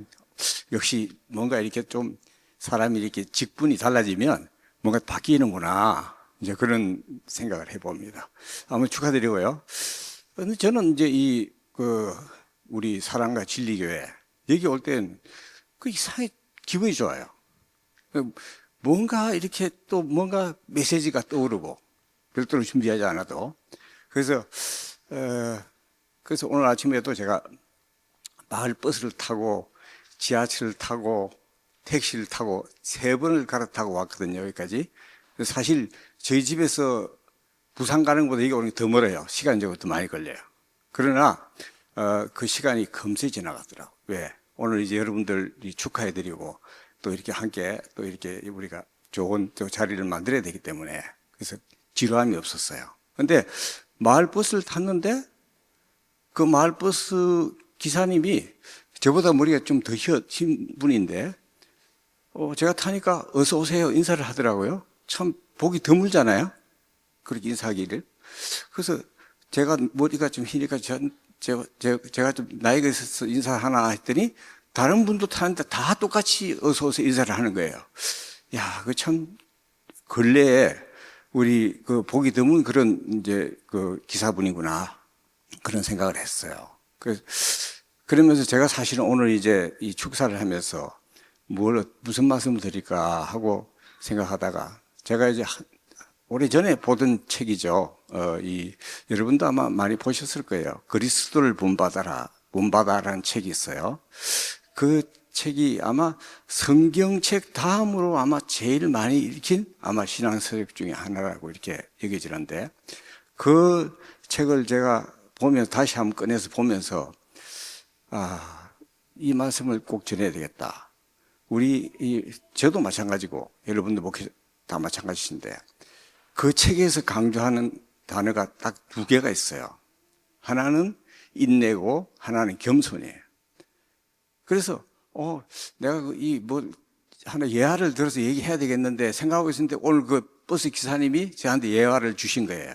역시 뭔가 이렇게 좀 사람이 이렇게 직분이 달라지면 뭔가 바뀌는구나, 이제 그런 생각을 해봅니다. 아무튼 축하드리고요. 근데 저는 이제 우리 사랑과 진리교회 여기 올 땐 그 이상하게 기분이 좋아요. 뭔가 이렇게 또 뭔가 메시지가 떠오르고 별도로 준비하지 않아도. 그래서 오늘 아침에도 제가 마을 버스를 타고 지하철을 타고 택시를 타고 3번을 갈아타고 왔거든요, 여기까지. 사실 저희 집에서 부산 가는 것보다 여기 오는 게 더 멀어요. 시간적으로 더 많이 걸려요. 그러나 그 시간이 금세 지나가더라고요. 왜? 오늘 이제 여러분들이 축하해드리고 또 이렇게 함께 또 이렇게 우리가 좋은 또 자리를 만들어야 되기 때문에, 그래서 지루함이 없었어요. 근데 마을버스를 탔는데 그 마을버스 기사님이 저보다 머리가 좀 더 흰 분인데 제가 타니까 어서 오세요 인사를 하더라고요. 참 보기 드물잖아요, 그렇게 인사하기를. 그래서 제가 머리가 좀 휘니까 제가 좀 나이가 있어서 인사 하나 했더니 다른 분도 타는데 다 똑같이 어서 오세요 인사를 하는 거예요. 야, 그 참 근래에 우리 그 보기 드문 그런 이제 그 기사분이구나, 그런 생각을 했어요. 그러면서 제가 사실은 오늘 이제 이 축사를 하면서 무슨 말씀을 드릴까 하고 생각하다가, 제가 이제 오래전에 보던 책이죠. 여러분도 아마 많이 보셨을 거예요. 그리스도를 본받아라는 책이 있어요. 그 책이 아마 성경책 다음으로 아마 제일 많이 읽힌 아마 신앙서적 중에 하나라고 이렇게 여겨지는데, 그 책을 제가 보면서 다시 한번 꺼내서 보면서 이 말씀을 꼭 전해야 되겠다. 저도 마찬가지고 여러분도 목회 다 마찬가지신데, 그 책에서 강조하는 단어가 딱 2개가 있어요. 하나는 인내고 하나는 겸손이에요. 그래서 내가 하나 예화를 들어서 얘기해야 되겠는데 생각하고 있었는데, 오늘 그 버스 기사님이 저한테 예화를 주신 거예요.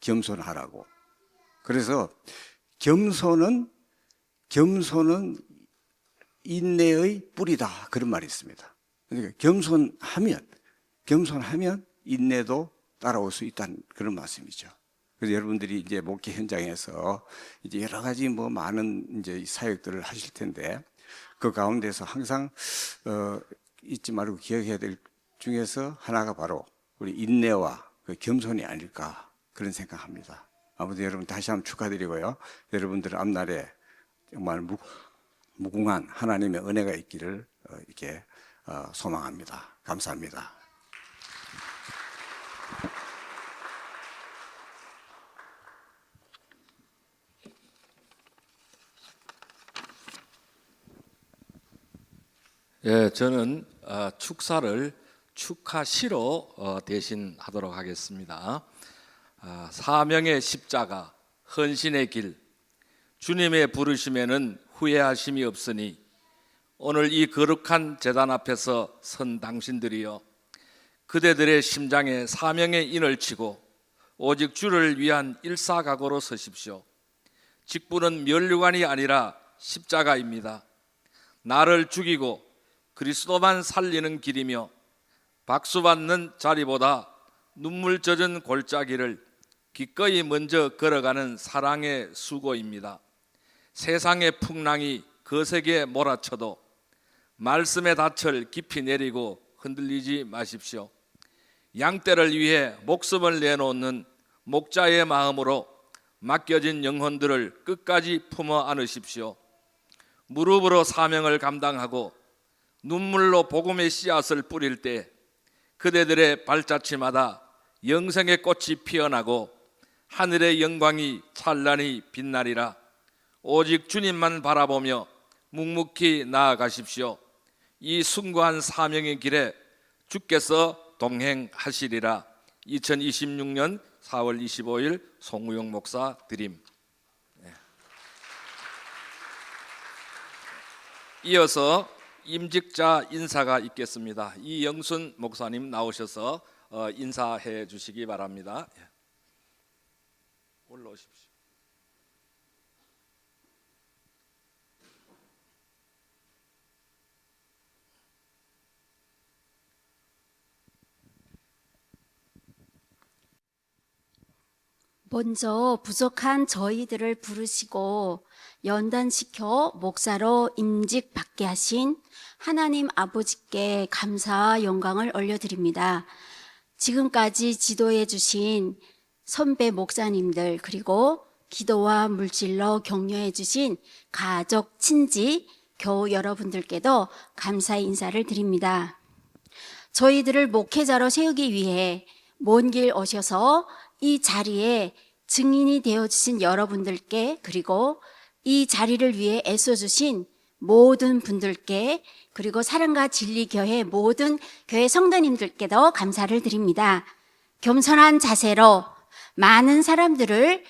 겸손하라고. 그래서 겸손은 인내의 뿌리다, 그런 말이 있습니다. 그러니까 겸손하면 인내도 따라올 수 있다는 그런 말씀이죠. 그래서 여러분들이 이제 목회 현장에서 이제 여러 가지 많은 이제 사역들을 하실 텐데, 그 가운데서 항상 잊지 말고 기억해야 될 중에서 하나가 바로 우리 인내와 그 겸손이 아닐까, 그런 생각합니다. 아무튼 여러분 다시 한번 축하드리고요. 여러분들 앞날에 정말 무궁한 하나님의 은혜가 있기를 이렇게 소망합니다. 감사합니다. 예, 저는 축사를 축하시로 대신하도록 하겠습니다. 사명의 십자가, 헌신의 길, 주님의 부르심에는 후회하심이 없으니 오늘 이 거룩한 제단 앞에서 선 당신들이여 그대들의 심장에 사명의 인을 치고 오직 주를 위한 일사각오로 서십시오. 직분은 면류관이 아니라 십자가입니다. 나를 죽이고 그리스도만 살리는 길이며 박수받는 자리보다 눈물 젖은 골짜기를 기꺼이 먼저 걸어가는 사랑의 수고입니다. 세상의 풍랑이 거세게 몰아쳐도 말씀의 닻을 깊이 내리고 흔들리지 마십시오. 양떼를 위해 목숨을 내놓는 목자의 마음으로 맡겨진 영혼들을 끝까지 품어 안으십시오. 무릎으로 사명을 감당하고 눈물로 복음의 씨앗을 뿌릴 때 그대들의 발자취마다 영생의 꽃이 피어나고 하늘의 영광이 찬란히 빛나리라. 오직 주님만 바라보며 묵묵히 나아가십시오. 이 숭고한 사명의 길에 주께서 동행하시리라. 2026년 4월 25일 송우영 목사 드림. 이어서 임직자 인사가 있겠습니다. 이영순 목사님 나오셔서 인사해 주시기 바랍니다. 올라오십시오. 먼저 부족한 저희들을 부르시고 연단시켜 목사로 임직받게 하신 하나님 아버지께 감사와 영광을 올려드립니다. 지금까지 지도해 주신 선배 목사님들, 그리고 기도와 물질로 격려해 주신 가족, 친지, 교우 여러분들께도 감사의 인사를 드립니다. 저희들을 목회자로 세우기 위해 먼 길 오셔서 이 자리에 증인이 되어주신 여러분들께, 그리고 이 자리를 위해 애써주신 모든 분들께, 그리고 사랑과 진리교회 모든 교회 성도님들께도 감사를 드립니다. 겸손한 자세로 많은 사람들을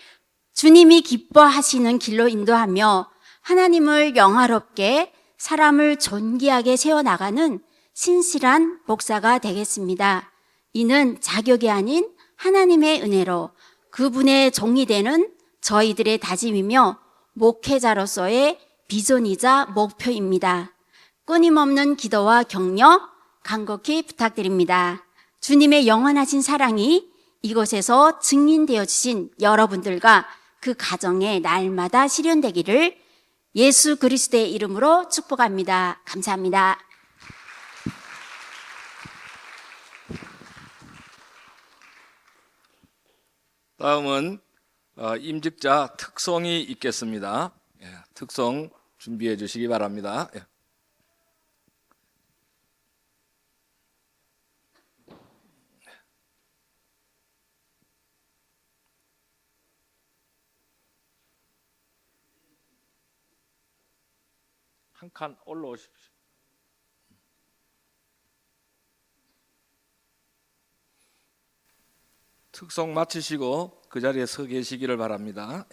주님이 기뻐하시는 길로 인도하며 하나님을 영화롭게, 사람을 존귀하게 세워나가는 신실한 목사가 되겠습니다. 이는 자격이 아닌 하나님의 은혜로 그분의 종이 되는 저희들의 다짐이며 목회자로서의 비전이자 목표입니다. 끊임없는 기도와 격려 간곡히 부탁드립니다. 주님의 영원하신 사랑이 이곳에서 증인되어 주신 여러분들과 그 가정에 날마다 실현되기를 예수 그리스도의 이름으로 축복합니다. 감사합니다. 다음은 임직자 특송이 있겠습니다. 특송 준비해 주시기 바랍니다. 한 칸 올라오십시오. 특송 마치시고 그 자리에 서 계시기를 바랍니다.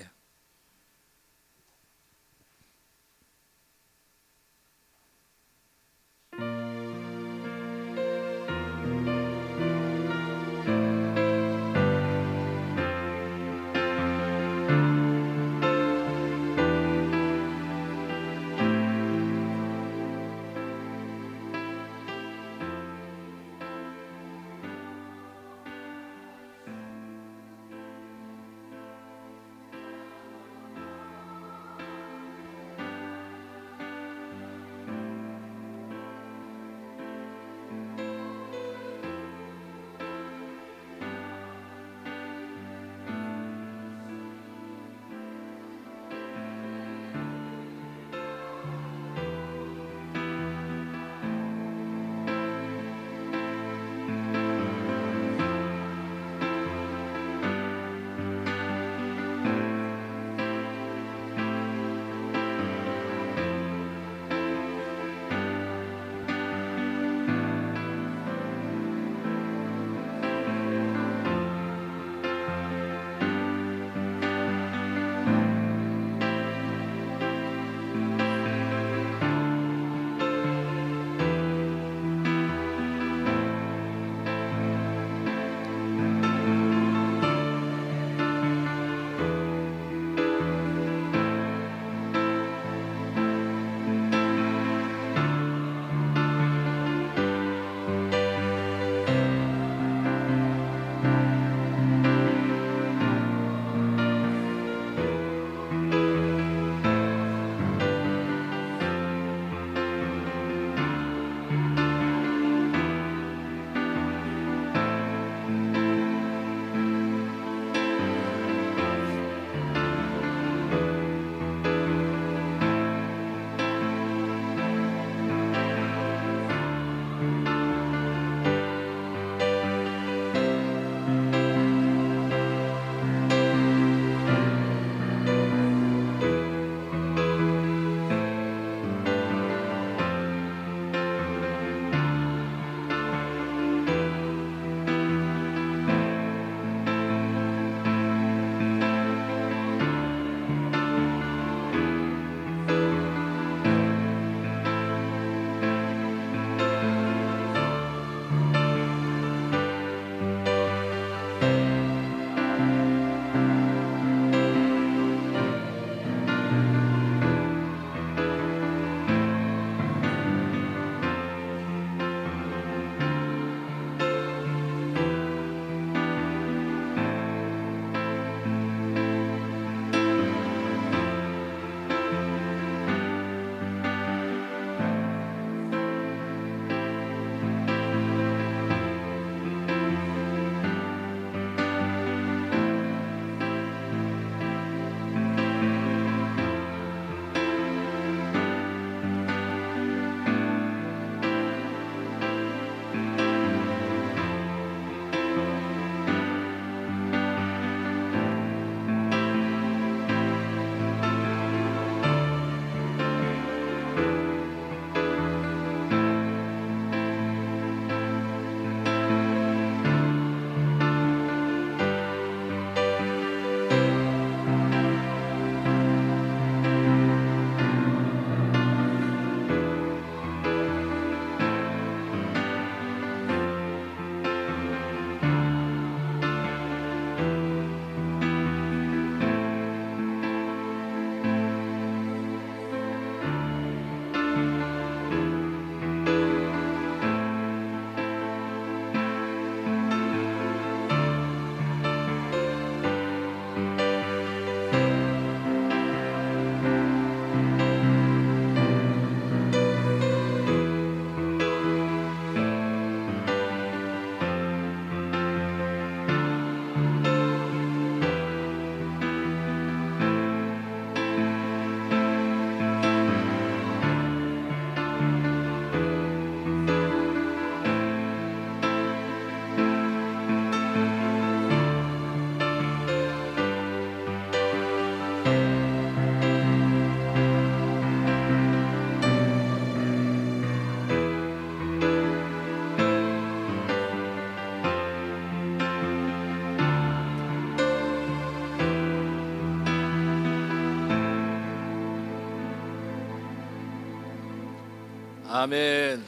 아멘.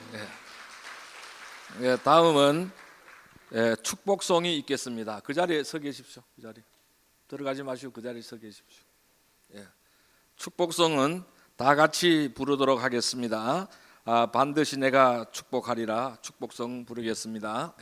예, 다음은 축복송이 있겠습니다. 그 자리에 서 계십시오. 그 자리 들어가지 마시고 그 자리에 서 계십시오. 축복송은 다 같이 부르도록 하겠습니다. 반드시 내가 축복하리라 축복송 부르겠습니다.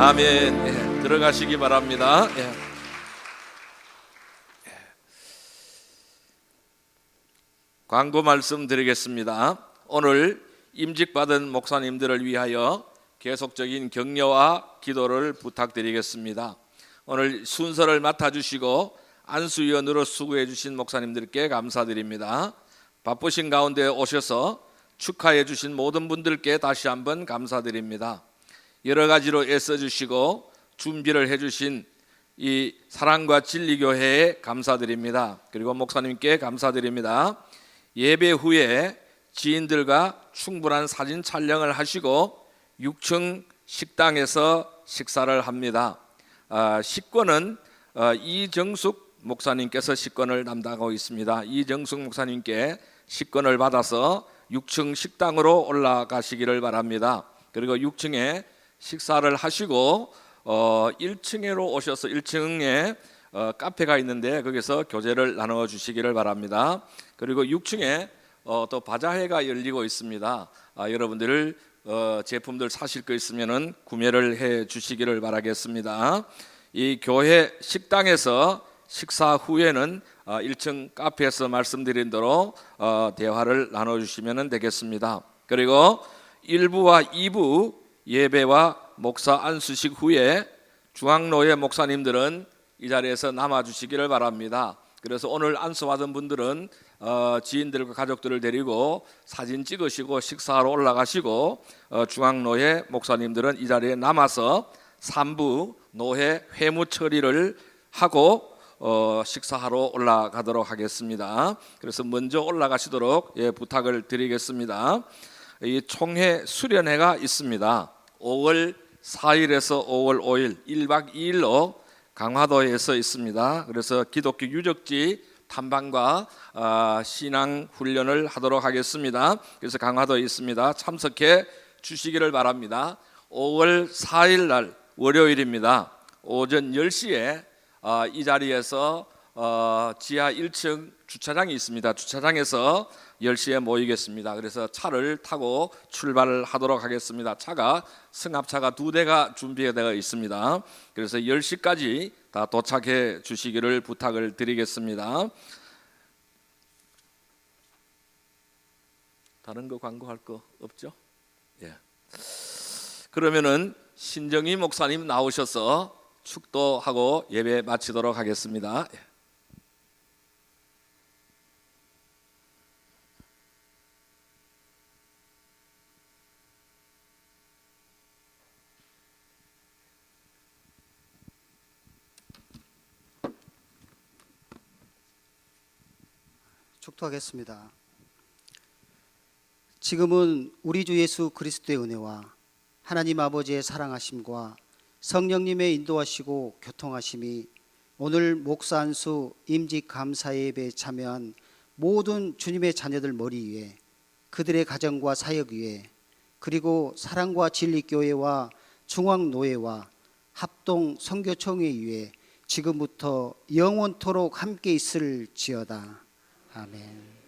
아멘. 들어가시기 바랍니다. 광고 말씀 드리겠습니다. 오늘 임직받은 목사님들을 위하여 계속적인 격려와 기도를 부탁드리겠습니다. 오늘 순서를 맡아주시고 안수위원으로 수고해 주신 목사님들께 감사드립니다. 바쁘신 가운데 오셔서 축하해 주신 모든 분들께 다시 한번 감사드립니다. 여러 가지로 애써주시고 준비를 해주신 이 사랑과 진리교회에 감사드립니다. 그리고 목사님께 감사드립니다. 예배 후에 지인들과 충분한 사진 촬영을 하시고 6층 식당에서 식사를 합니다. 식권은 이정숙 목사님께서 식권을 담당하고 있습니다. 이정숙 목사님께 식권을 받아서 6층 식당으로 올라가시기를 바랍니다. 그리고 6층에 식사를 하시고 1층으로 오셔서 1층에 카페가 있는데 거기서 교제를 나누어 주시기를 바랍니다. 그리고 6층에 또 바자회가 열리고 있습니다. 여러분들 제품들 사실 거 있으면은 구매를 해 주시기를 바라겠습니다. 이 교회 식당에서 식사 후에는 1층 카페에서 말씀드린 대로 대화를 나눠 주시면 되겠습니다. 그리고 1부와 2부 예배와 목사 안수식 후에 중앙로의 목사님들은 이 자리에서 남아 주시기를 바랍니다. 그래서 오늘 안수받은 분들은 지인들과 가족들을 데리고 사진 찍으시고 식사하러 올라가시고 중앙로의 목사님들은 이 자리에 남아서 3부 노회 회무 처리를 하고 식사하러 올라가도록 하겠습니다. 그래서 먼저 올라가시도록 부탁을 드리겠습니다. 이 총회 수련회가 있습니다. 5월 4일에서 5월 5일 1박 2일로 강화도에서 있습니다. 그래서 기독교 유적지 탐방과 신앙 훈련을 하도록 하겠습니다. 그래서 강화도에 있습니다. 참석해 주시기를 바랍니다. 5월 4일 날 월요일입니다. 오전 10시에 이 자리에서 지하 1층 주차장이 있습니다. 주차장에서 10시에 모이겠습니다. 그래서 차를 타고 출발을 하도록 하겠습니다. 차가 승합차가 2대가 준비되어 있습니다. 그래서 10시까지 다 도착해 주시기를 부탁을 드리겠습니다. 다른 거 광고할 거 없죠? 예. 그러면은 신정희 목사님 나오셔서 축도하고 예배 마치도록 하겠습니다. 축도하겠습니다. 지금은 우리 주 예수 그리스도의 은혜와 하나님 아버지의 사랑하심과 성령님의 인도하시고 교통하심이 오늘 목사 안수 임직 감사 예배에 참여한 모든 주님의 자녀들 머리 위에, 그들의 가정과 사역 위에, 그리고 사랑과 진리 교회와 중앙노예와 합동 선교총회 위에 지금부터 영원토록 함께 있을지어다. 아멘.